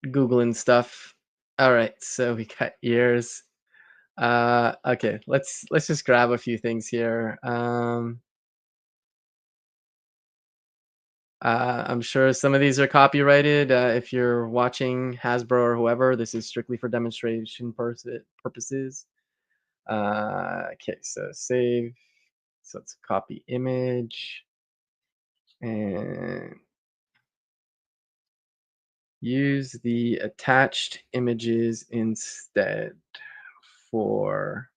Googling stuff. All right, so we got ears. Okay, let's just grab a few things here. I'm sure some of these are copyrighted. If you're watching Hasbro or whoever, this is strictly for demonstration purposes. Okay, so save. So let's copy image and use the attached images instead for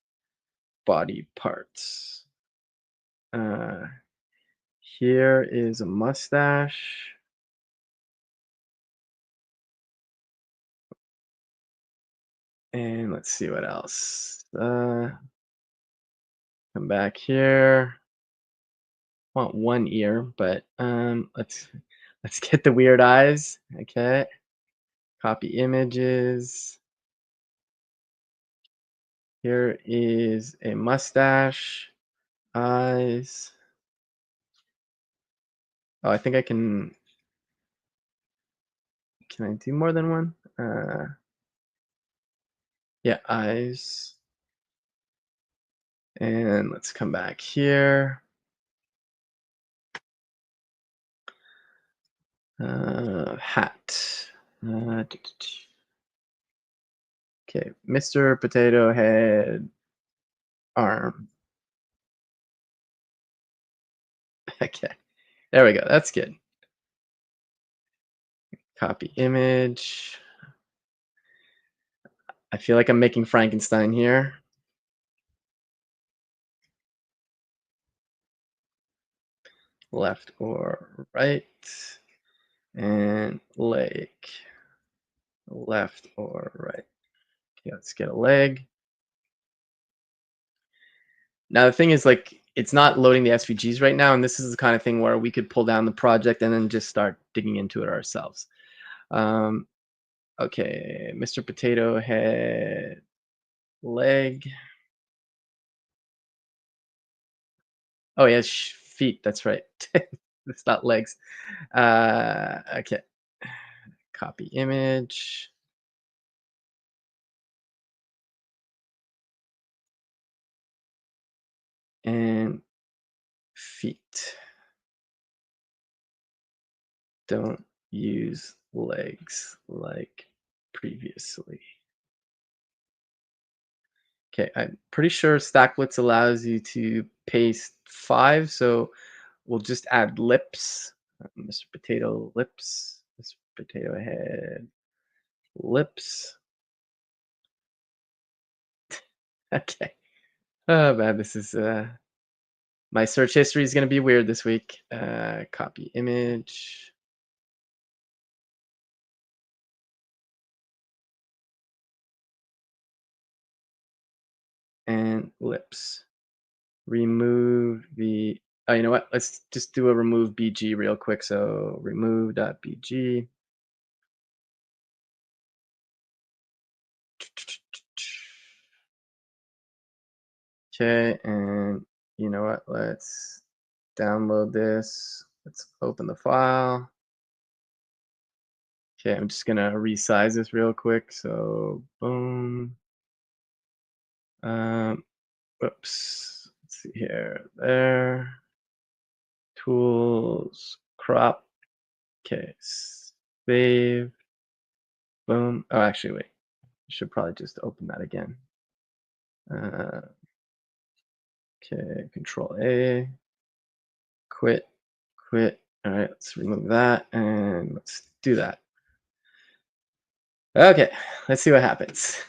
body parts. Uh, Here is a mustache. And let's see what else. Come back here. Want one ear, but let's get the weird eyes. Okay. Copy images. Here is a mustache, eyes. Oh, I think I can I do more than one? Yeah, eyes. And let's come back here. Hat. Okay, Mr. Potato Head arm. Okay, there we go. That's good. Copy image. I feel like I'm making Frankenstein here. Left or right. And leg. Left or right. Okay, let's get a leg. Now the thing is, like, it's not loading the SVGs right now, and this is the kind of thing where we could pull down the project and then just start digging into it ourselves. Um, okay, Mr. Potato Head leg. Oh, yeah, feet. That's right. It's not legs. Okay. Copy image and feet. Don't use legs like previously. Okay, I'm pretty sure StackBlitz allows you to paste 5, so we'll just add lips. Mr. Potato lips. Mr. Potato Head lips. Okay. Oh man, this is my search history is gonna be weird this week. Copy image and lips. Remove the. Oh, you know what? Let's just do a remove BG real quick. So remove.bg. Okay, and you know what? Let's download this. Let's open the file. Okay, I'm just gonna resize this real quick. So boom. Um, Whoops. Let's see here. There. Tools. Crop. Okay. Save. Boom. Oh, actually, wait. I should probably just open that again. Uh, okay. Control A. Quit. Quit. All right. Let's remove that and let's do that. Okay. Let's see what happens.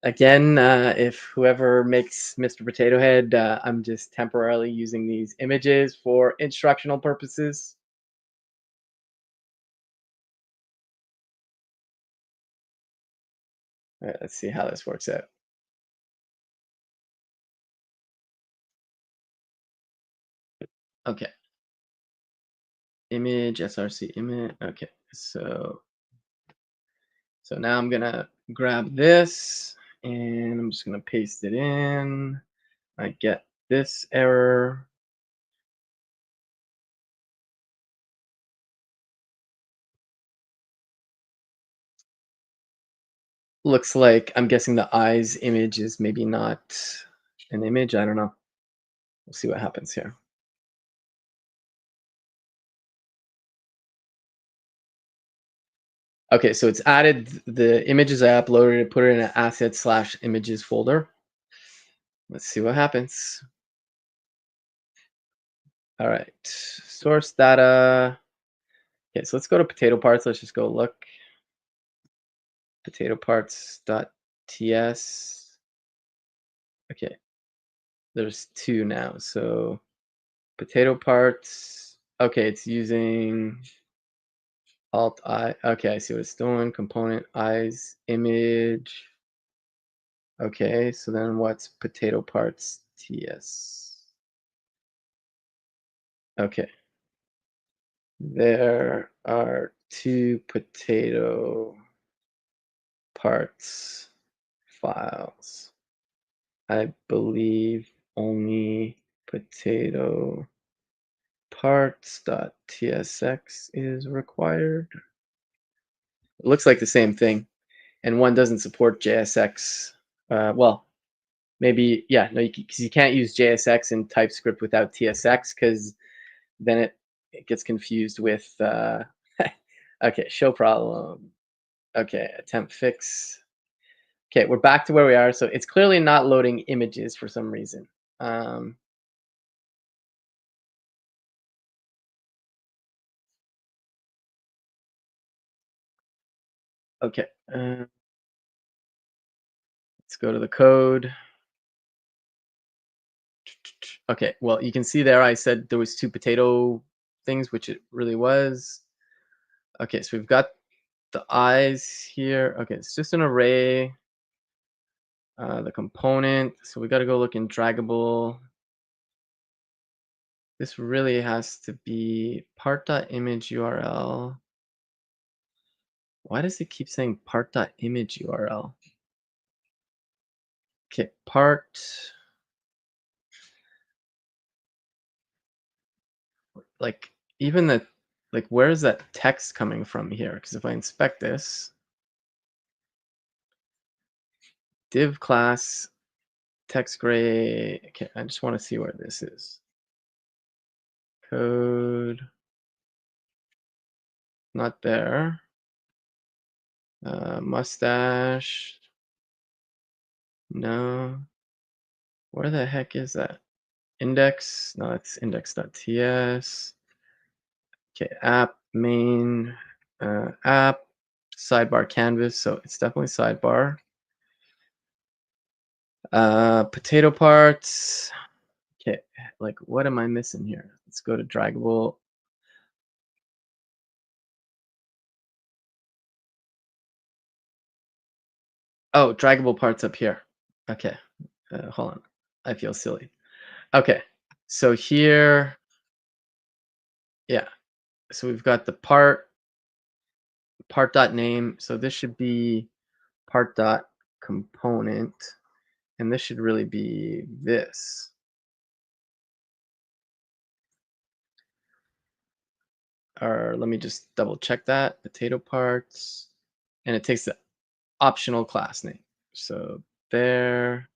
Again, if whoever makes Mr. Potato Head, I'm just temporarily using these images for instructional purposes. All right, let's see how this works out. Okay, image, SRC image. Okay, so now I'm gonna grab this and I'm just gonna paste it in. I get this error. looks like I'm guessing the eyes image is maybe not an image. I don't know. We'll see what happens here. Okay, so it's added the images I uploaded and put it in an asset slash images folder. Let's see what happens. All right, source data. Okay, so let's go to potato parts. Let's just go look. Potato parts.ts. Okay, there's two now. So potato parts. Okay, it's using alt I. Okay, I see what it's doing. Component eyes image. Okay, so then what's potato parts ts? Okay, there are two potato parts files. I believe only potato parts.tsx is required. It looks like the same thing, and one doesn't support JSX. Well, maybe, yeah, no, because you can't use JSX in TypeScript without TSX, because then it gets confused with, okay, show problem. Okay, attempt fix. Okay, we're back to where we are. So it's clearly not loading images for some reason. Um, okay, let's go to the code. Okay, well, you can see there I said there was two potato things, which it really was. Okay, so we've got the eyes here. Okay, it's just an array. The component. So we got to go look in draggable. This really has to be part.image URL. Why does it keep saying part.image URL? Okay, part. Like, even the, like, where is that text coming from here? Because if I inspect this, div class, text gray. Okay, I just want to see where this is. Code, not there. Mustache, no. Where the heck is that? Index, no, it's index.ts. Okay, app, main, app, sidebar canvas. So it's definitely sidebar. Potato parts. Okay, like what am I missing here? Let's go to draggable. Oh, draggable parts up here. Okay, hold on. I feel silly. Okay, so here, yeah. So we've got the part.name. So this should be part.component, and this should really be this. Or let me just double check that. Potato parts, and it takes the optional class name. So there.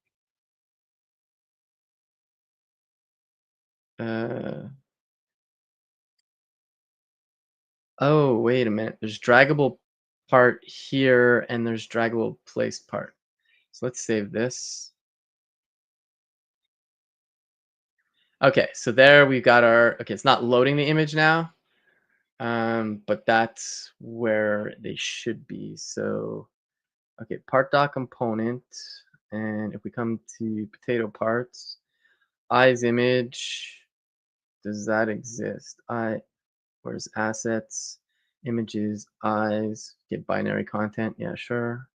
Uh, oh, wait a minute. There's draggable part here, and there's draggable placed part. So let's save this. Okay, so there we've got our, okay, it's not loading the image now, but that's where they should be. So, okay, part.component, and if we come to potato parts, eyes image, does that exist? Where's assets, images, eyes, get binary content, yeah, sure.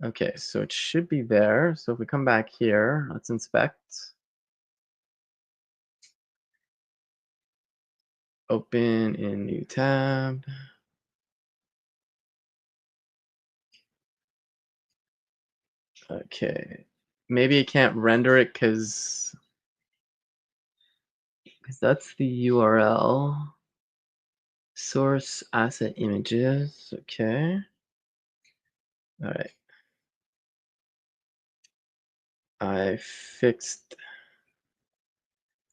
Okay, so it should be there. So if we come back here, let's inspect. Open in new tab. Okay, maybe it can't render it because that's the URL. Source asset images. Okay. All right. I fixed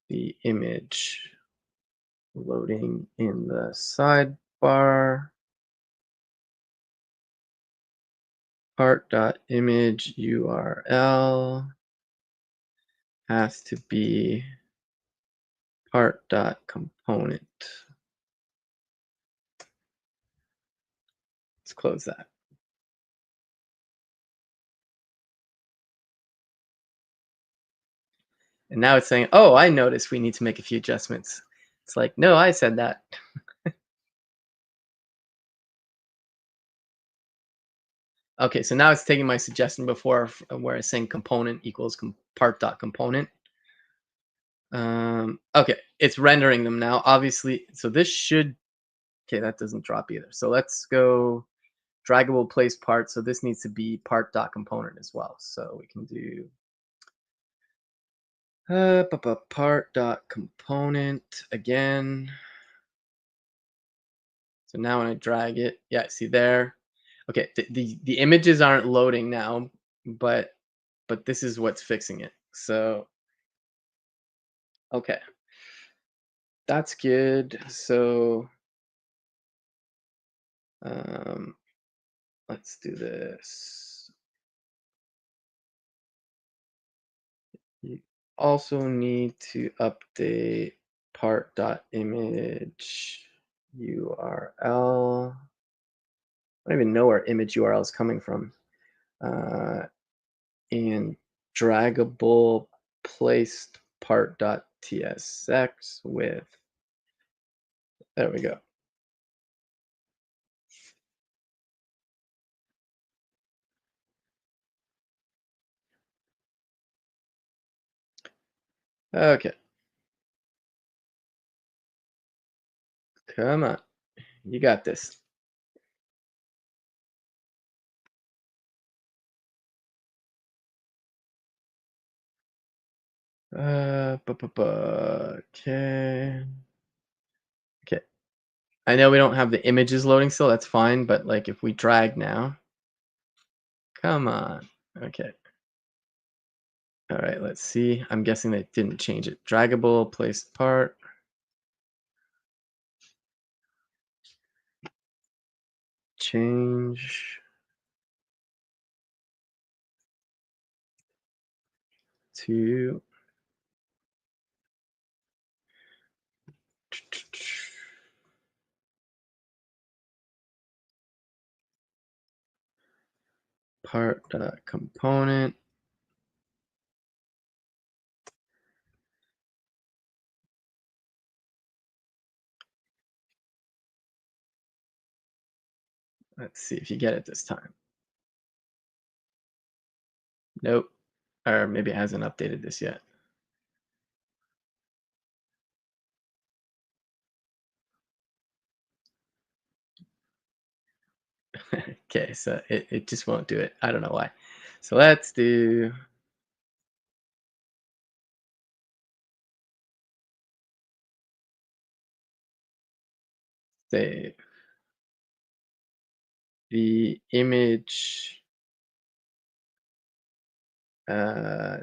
the image loading in the sidebar. Part.image URL has to be part.component. Let's close that. And now it's saying, oh, I noticed we need to make a few adjustments. It's like, no, I said that. Okay, so now it's taking my suggestion before where it's saying component equals part.component. Okay, it's rendering them now, obviously. So this should, okay, that doesn't drop either. So let's go draggable place part. So this needs to be part.component as well. So we can do part.component again. So now when I drag it, yeah, see there. Okay, the images aren't loading now, but this is what's fixing it. So okay, that's good. So um, let's do this. You also need to update part.image URL. I don't even know where image URL is coming from. Uh, and draggable placed part.tsx with, there we go. Okay, come on. You got this. Okay. Okay. I know we don't have the images loading still, that's fine, but like if we drag now, come on. Okay. All right, let's see. I'm guessing they didn't change it. Draggable, placed part. Change to part.component. Let's see if you get it this time. Nope. Or maybe it hasn't updated this yet. Okay, so it just won't do it. I don't know why. So let's do save. The image uh,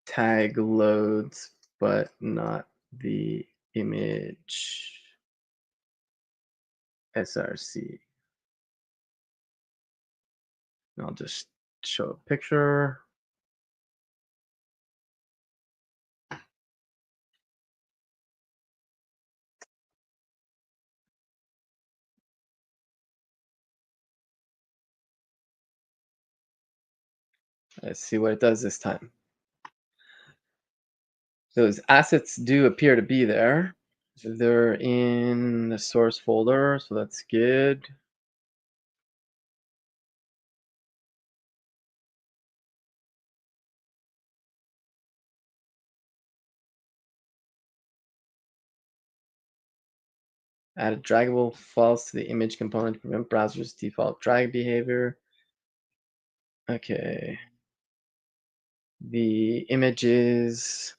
tag loads, but not the image src. I'll just show a picture. Let's see what it does this time. Those assets do appear to be there. They're in the source folder, so that's good. Add a draggable files to the image component to prevent browser's default drag behavior. Okay. The images.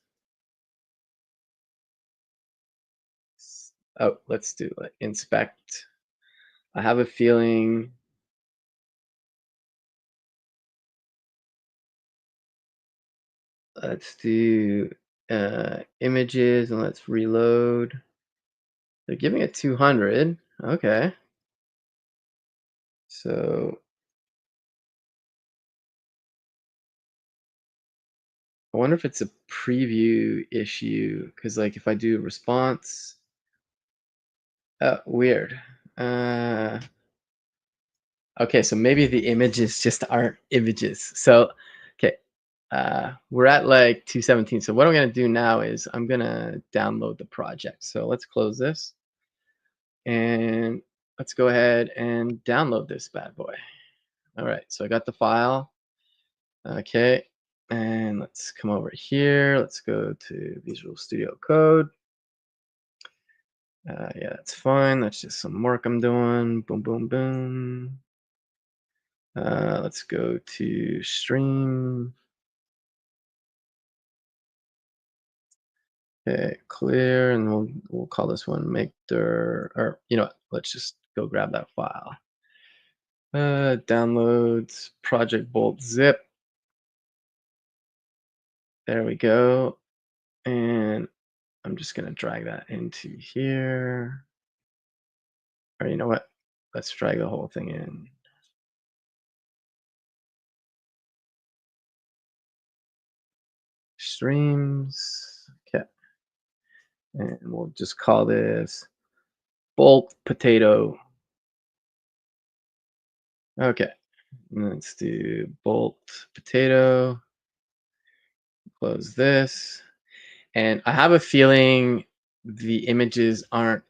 Oh, let's do like inspect. I have a feeling Let's do images and let's reload. They're giving it 200. Okay. So I wonder if it's a preview issue because, like, if I do response, weird. Uh, okay, so maybe the images just aren't images. So, okay, we're at like 217. So what I'm gonna do now is I'm gonna download the project. So let's close this and let's go ahead and download this bad boy. All right, so I got the file. Okay, and let's come over here. Let's go to Visual Studio Code. Yeah, that's fine. That's just some work I'm doing. Boom, boom, boom. Let's go to stream. Okay, clear, and we'll call this one make dir, or let's just go grab that file. Downloads project bolt zip. There we go. And I'm just gonna drag that into here. Or you know what? Let's drag the whole thing in. Streams. Okay. And we'll just call this bolt potato. Okay. Let's do bolt potato. Close this. And I have a feeling the images aren't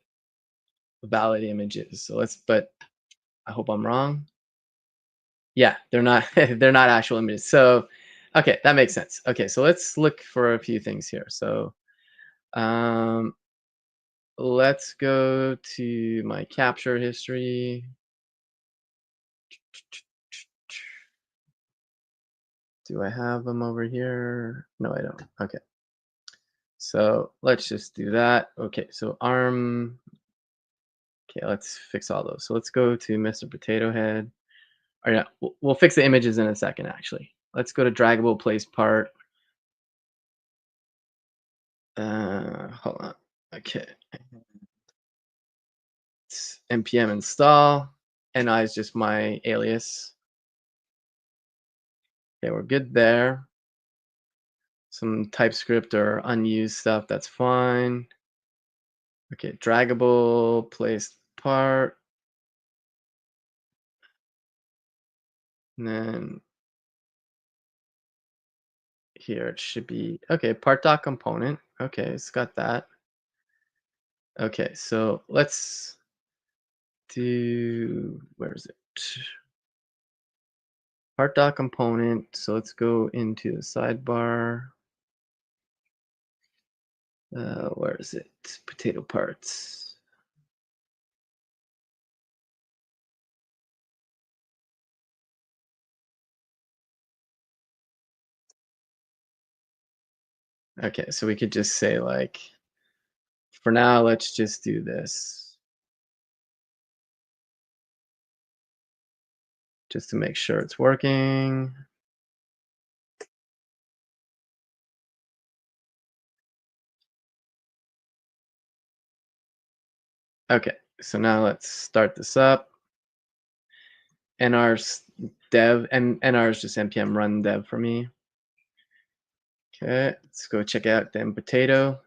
valid images. So but I hope I'm wrong. Yeah, they're not they're not actual images. So okay, that makes sense. Okay, so let's look for a few things here. So um let's go to my capture history. Do I have them over here? No, I don't. Okay. So let's just do that. Okay, so arm. Okay, let's fix all those. So let's go to Mr. Potato Head. Or yeah, we'll fix the images in a second, actually. Let's go to draggable place part. Hold on. Okay. It's npm install. NI is just my alias. Okay, we're good there. Some TypeScript or unused stuff, that's fine. Okay, draggable place part. And then here it should be, okay, part dot component. Okay, it's got that. Okay, so let's do, where is it? Part dot component. So let's go into the sidebar. Where is it? Potato parts. Okay, so we could just say like, for now, let's just do this. Just to make sure it's working. Okay, so now let's start this up. NR's dev, and NR is just npm run dev for me. Okay, let's go check out them potato.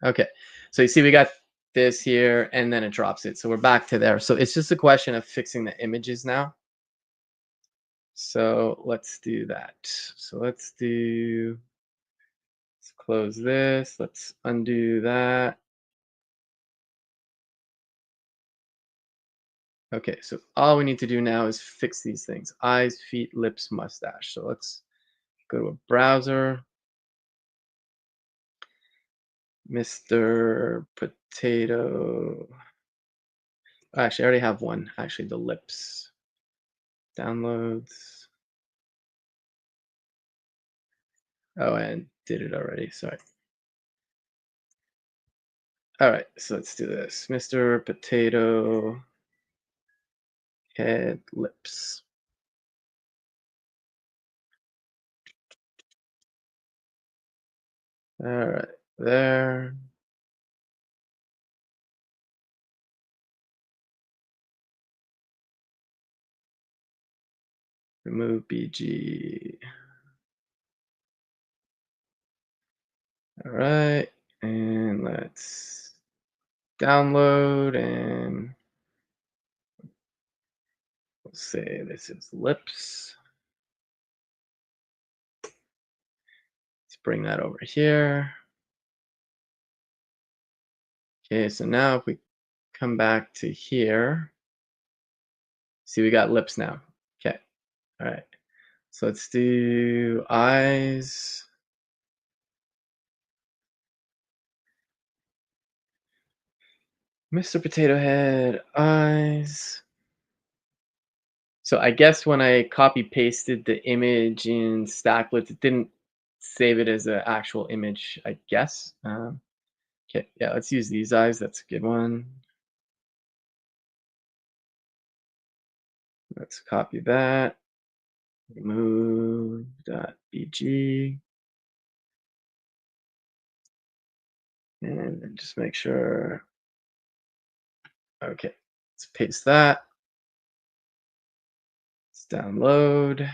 Okay, so you see we got this here, and then it drops it. So we're back to there. So it's just a question of fixing the images now. So let's do that. So let's close this. Let's undo that. Okay, so all we need to do now is fix these things: eyes, feet, lips, mustache. So let's go to a browser. Mr. Potato. Actually, I already have one. Actually, the lips. Downloads. Oh, and did it already. Sorry. All right, so let's do this. Mr. Potato Head Lips. All right, there. Remove BG. All right, and let's download, and we'll say this is lips. Let's bring that over here. Okay, so now if we come back to here, see we got lips now. Okay, all right. So let's do eyes. Mr. Potato Head, eyes. So I guess when I copy pasted the image in Stacklets, it didn't save it as an actual image, I guess. Okay, yeah, let's use these eyes. That's a good one. Let's copy that. Remove.bg. And then just make sure. Okay, let's paste that. Let's download.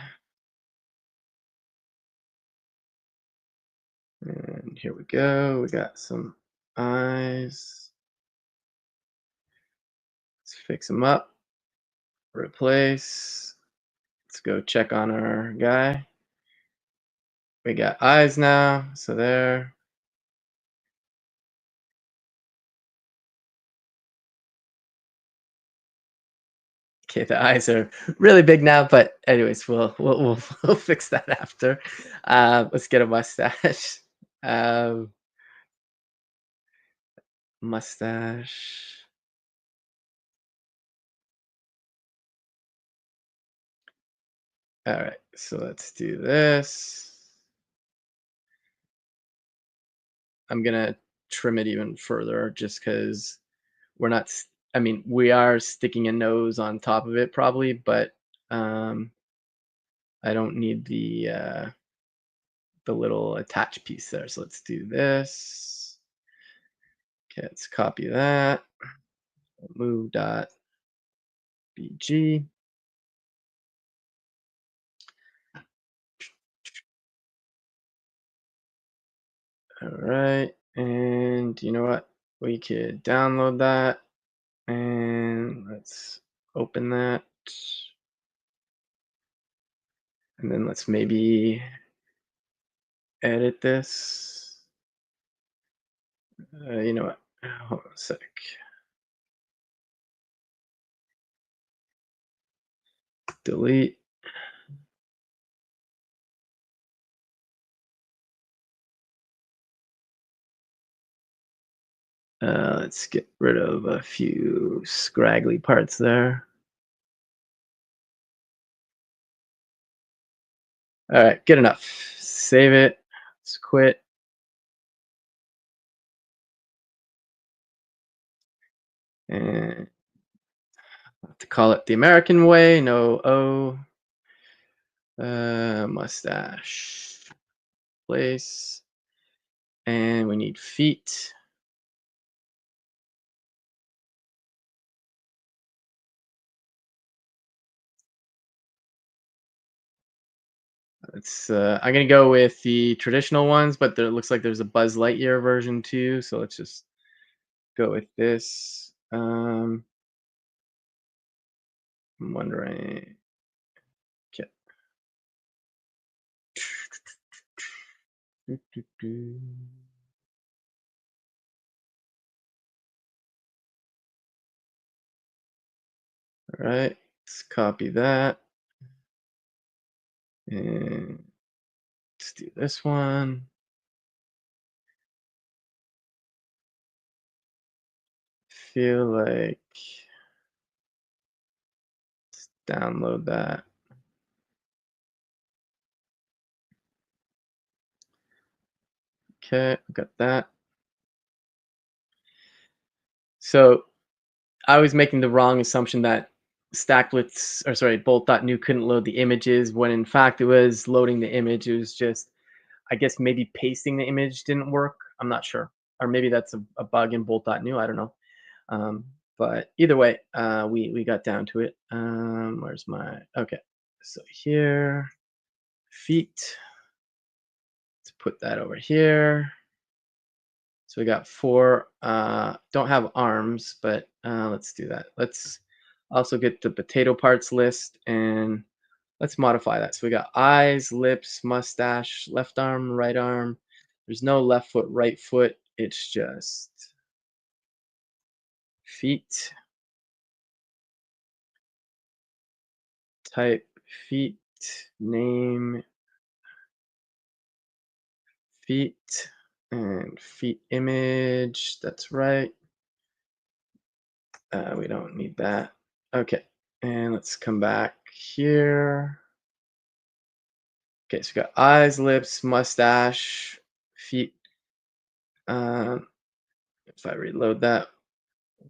And here we go. We got some eyes. Let's fix them up. Replace. Let's go check on our guy. We got eyes now. So there. Okay, the eyes are really big now, but anyways, we'll fix that after. Let's get a mustache. Um, mustache. All right, so let's do this. I'm gonna trim it even further just because we're not. I mean, we are sticking a nose on top of it probably, but um, I don't need the little attached piece there. So let's do this. Okay, let's copy that. Move.bg. All right, and you know what? We could download that, and let's open that, and then let's maybe edit this. You know what? Hold on a sec. Delete. Let's get rid of a few scraggly parts there. All right, good enough. Save it. Let's quit. And I have to call it the American way. No O. Mustache. Place. And we need feet. It's I'm gonna go with the traditional ones, but there looks like there's a Buzz Lightyear version too. So let's just go with this. I'm wondering. Okay. All right, let's copy that, and let's do this one. Feel like download that. Okay, got that. So I was making the wrong assumption that Stacklets, or sorry, bolt.new couldn't load the images when in fact it was loading the image. It was just I guess maybe pasting the image didn't work. I'm not sure, or maybe that's a bug in bolt.new. I don't know. Um, but either way, we got down to it. Where's my okay? So here, feet. Let's put that over here. So we got four. Don't have arms, but let's do that. Let's also get the potato parts list and let's modify that. So we got eyes, lips, mustache, left arm, right arm. There's no left foot, right foot. It's just feet, type feet, name feet, and feet image. That's right. We don't need that. Okay. And let's come back here. Okay, so we got eyes, lips, mustache, feet. Um, if I reload that,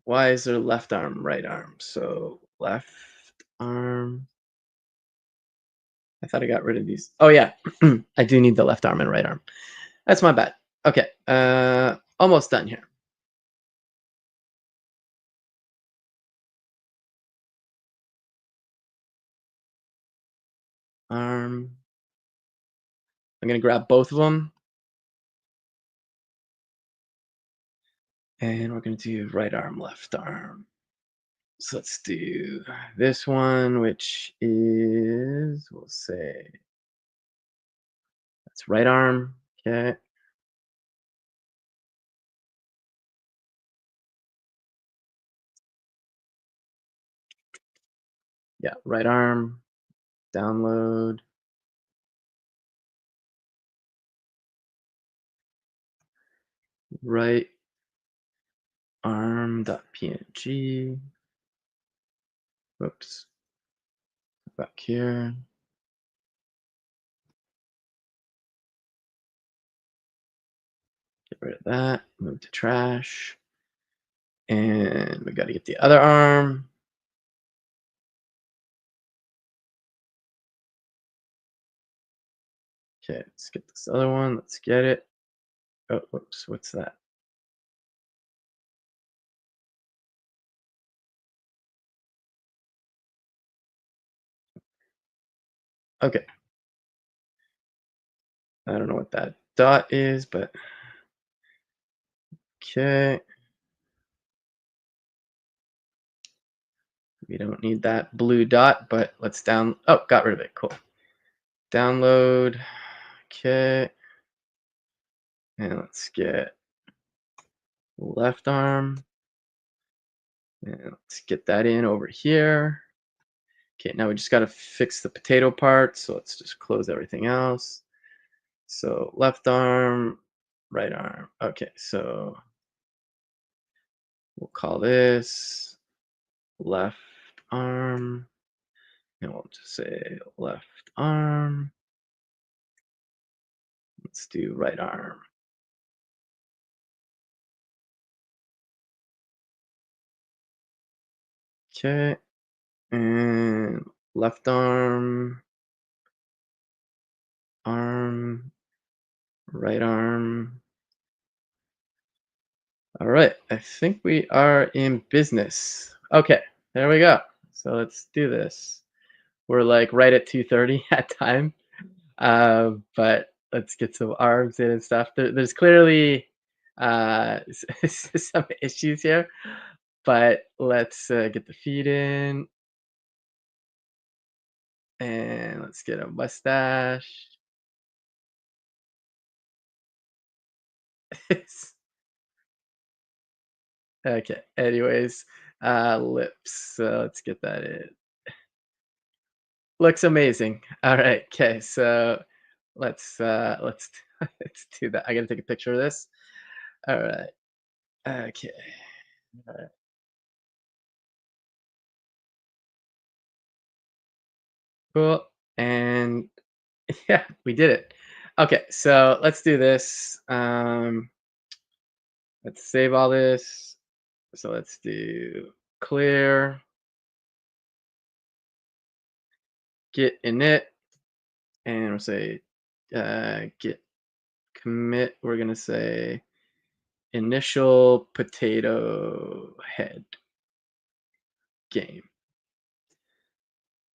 why is there left arm, right arm? So left arm. I thought I got rid of these. Oh yeah, I do need the left arm and right arm. That's my bad. Okay, almost done here. Arm. I'm gonna grab both of them, and we're gonna do right arm, left arm. So let's do this one, which is, we'll say, that's right arm. Okay. Yeah, right arm, download, right arm.png. Whoops, back here. Get rid of that, move to trash. And we got to get the other arm. Okay, let's get this other one. Let's get it. Oh, whoops, what's that? Okay, I don't know what that dot is, but okay. We don't need that blue dot, but let's down. Oh, got rid of it. Cool. Download. Okay. And let's get left arm. And let's get that in over here. Okay, now we just got to fix the potato part. So let's just close everything else. So left arm, right arm. Okay, so we'll call this left arm. And we'll just say left arm. Let's do right arm. Okay, and left arm, arm, right arm. All right, I think we are in business. Okay, there we go. So let's do this. We're like right at 2:30 at time, but let's get some arms in and stuff. There's clearly some issues here, but let's get the feet in and let's get a mustache. Okay. Anyways, lips. So let's get that in. Looks amazing. All right. Okay. So let's let's do that. I gotta take a picture of this. All right. Okay. All right. Cool. And yeah, we did it. Okay. So let's do this. Let's save all this. So let's do clear, get init, and we'll say get commit, we're gonna say initial potato head game.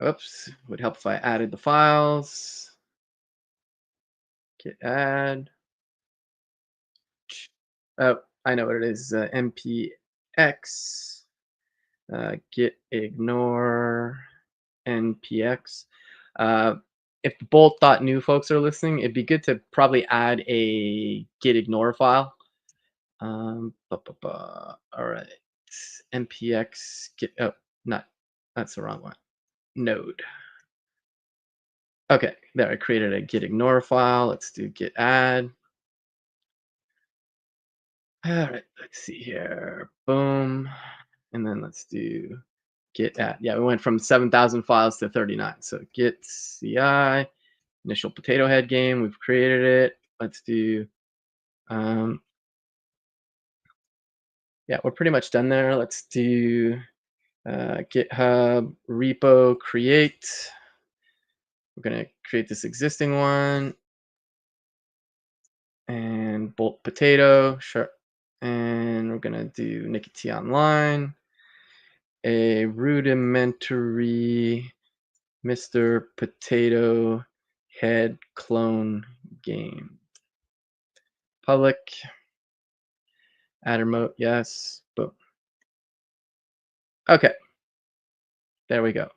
Oops, would help if I added the files. Git add. Oh, I know what it is. npx git ignore npx. Uh, if the bolt.new folks are listening, it'd be good to probably add a git ignore file. All right. npx git. Oh, not. That's the wrong one. Node. Okay, there. I created a git ignore file. Let's do git add. All right. Let's see here. Boom. And then let's do git add. Yeah, we went from 7,000 files to 39. So git ci initial potato head game. We've created it. Let's do. Um, yeah, we're pretty much done there. Let's do GitHub repo create. We're gonna create this existing one and bolt potato, sure. And we're gonna do Nikki Online, a rudimentary Mr. Potato Head clone game. Public, add remote, yes, boom. Okay, there we go.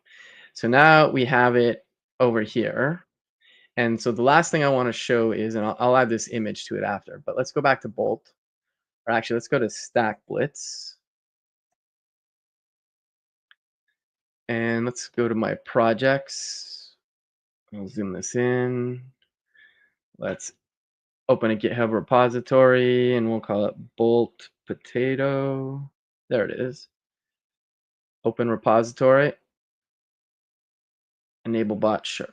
So now we have it over here. And so the last thing I want to show is, and I'll add this image to it after, but let's go back to Bolt. Or actually, let's go to Stack Blitz. And let's go to my projects. I'll zoom this in. Let's open a GitHub repository and we'll call it Bolt Potato. There it is. Open repository. Enable bot, sure.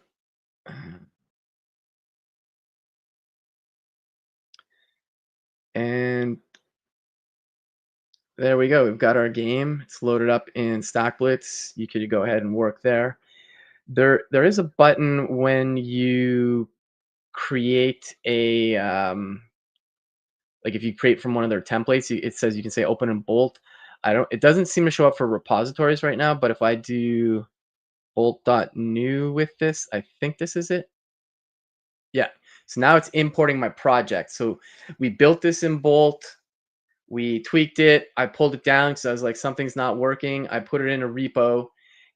And there we go. We've got our game. It's loaded up in Stack Blitz. You could go ahead and work there. There is a button when you create a like if you create from one of their templates, it says you can say open and bolt. It doesn't seem to show up for repositories right now, but if I do bolt.new with this, I think this is it. Yeah. So now it's importing my project. So we built this in Bolt. We tweaked it. I pulled it down because I was like, something's not working. I put it in a repo,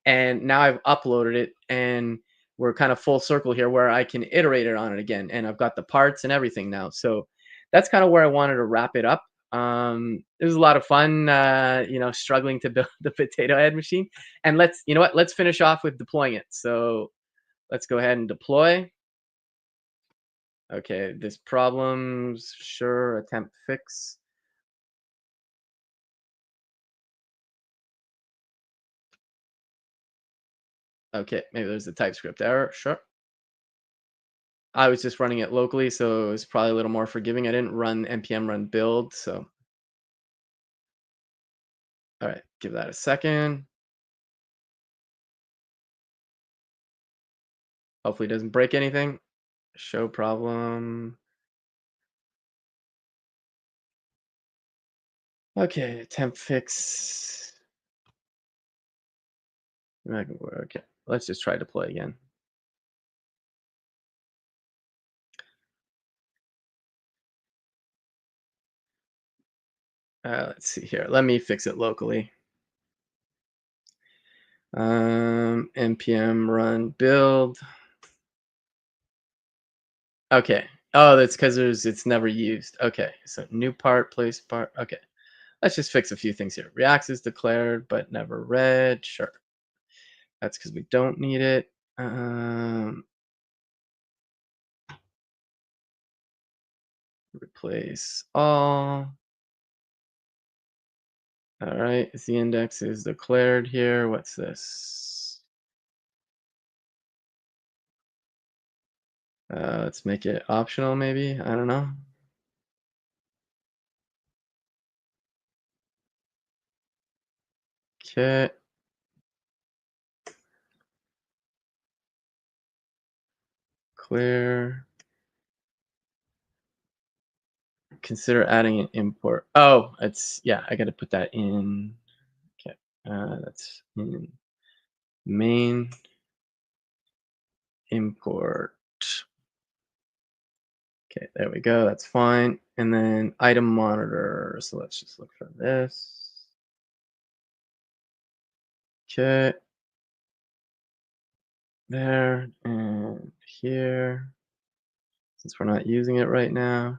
and now I've uploaded it, and we're kind of full circle here where I can iterate it on it again, and I've got the parts and everything now. So that's kind of where I wanted to wrap it up. It was a lot of fun, struggling to build the potato head machine. And you know what? Let's finish off with deploying it. So let's go ahead and deploy. Okay, this problems, sure, attempt fix. Okay, maybe there's a TypeScript error. Sure. I was just running it locally, so it was probably a little more forgiving. I didn't run npm run build, so all right, give that a second. Hopefully it doesn't break anything. Show problem. Okay, attempt fix. Okay, let's just try deploy again. Let's see here. Let me fix it locally. npm run build. Okay. Oh, that's because it's never used. Okay, so new part, place part. Okay, let's just fix a few things here. Reacts is declared but never read. Sure, that's because we don't need it. Replace all. All right, the index is declared here. What's this? Let's make it optional, maybe. I don't know. Okay. Clear. Consider adding an import. Oh, it's yeah. I got to put that in. Okay, that's in main import. Okay, there we go. That's fine. And then item monitor. So let's just look for this. Okay, there and here. Since we're not using it right now,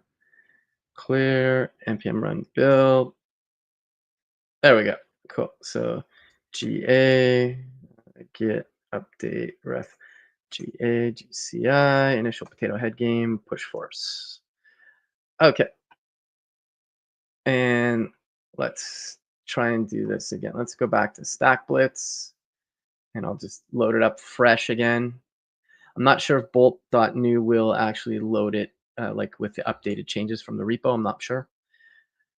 clear npm run build. There we go. Cool. So GA git update ref GA GCI initial potato head game push force. Okay, and let's try and do this again. Let's go back to stack blitz and I'll just load it up fresh again. I'm not sure if bolt.new will actually load it like with the updated changes from the repo. I'm not sure.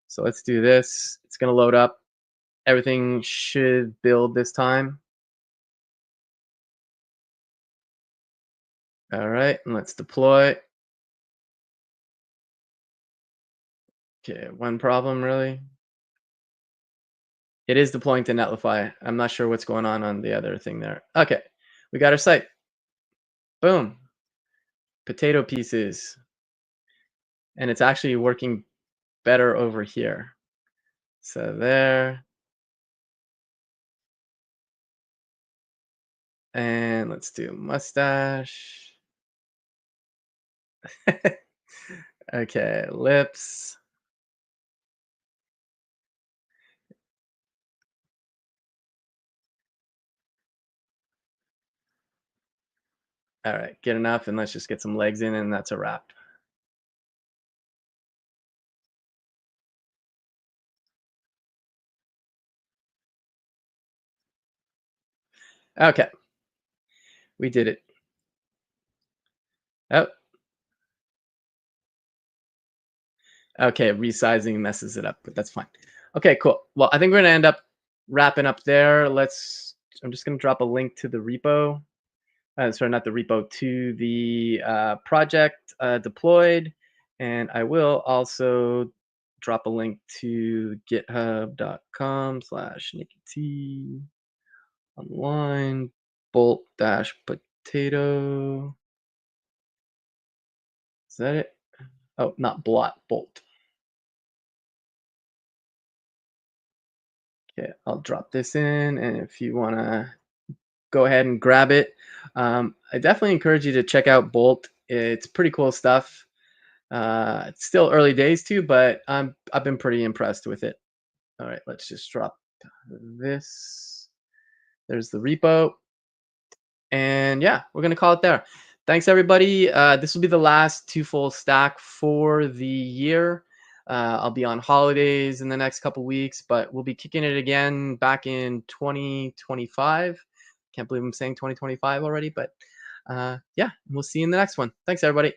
So let's do this. It's going to load up. Everything should build this time. All right, and let's deploy. Okay, one problem really. It is deploying to Netlify. I'm not sure what's going on the other thing there. Okay, we got our site. Boom. Potato pieces. And it's actually working better over here. So there. And let's do mustache. Okay, lips. All right, get enough and let's just get some legs in and that's a wrap. Okay, we did it. Oh, okay, resizing messes it up, but that's fine. Okay, cool. Well, I think we're gonna end up wrapping up there. I'm just gonna drop a link to the repo. Sorry, not the repo, to the project deployed. And I will also drop a link to github.com/NikkiT online bolt dash potato. Is that it? Oh, not blot, bolt. Okay, I'll drop this in. And if you want to go ahead and grab it, I definitely encourage you to check out Bolt. It's pretty cool stuff. It's still early days too, but I've been pretty impressed with it. All right, let's just drop this. There's the repo. And yeah, we're going to call it there. Thanks, everybody. This will be the last two full stack for the year. I'll be on holidays in the next couple weeks, but we'll be kicking it again back in 2025. Can't believe I'm saying 2025 already, but yeah, we'll see you in the next one. Thanks, everybody.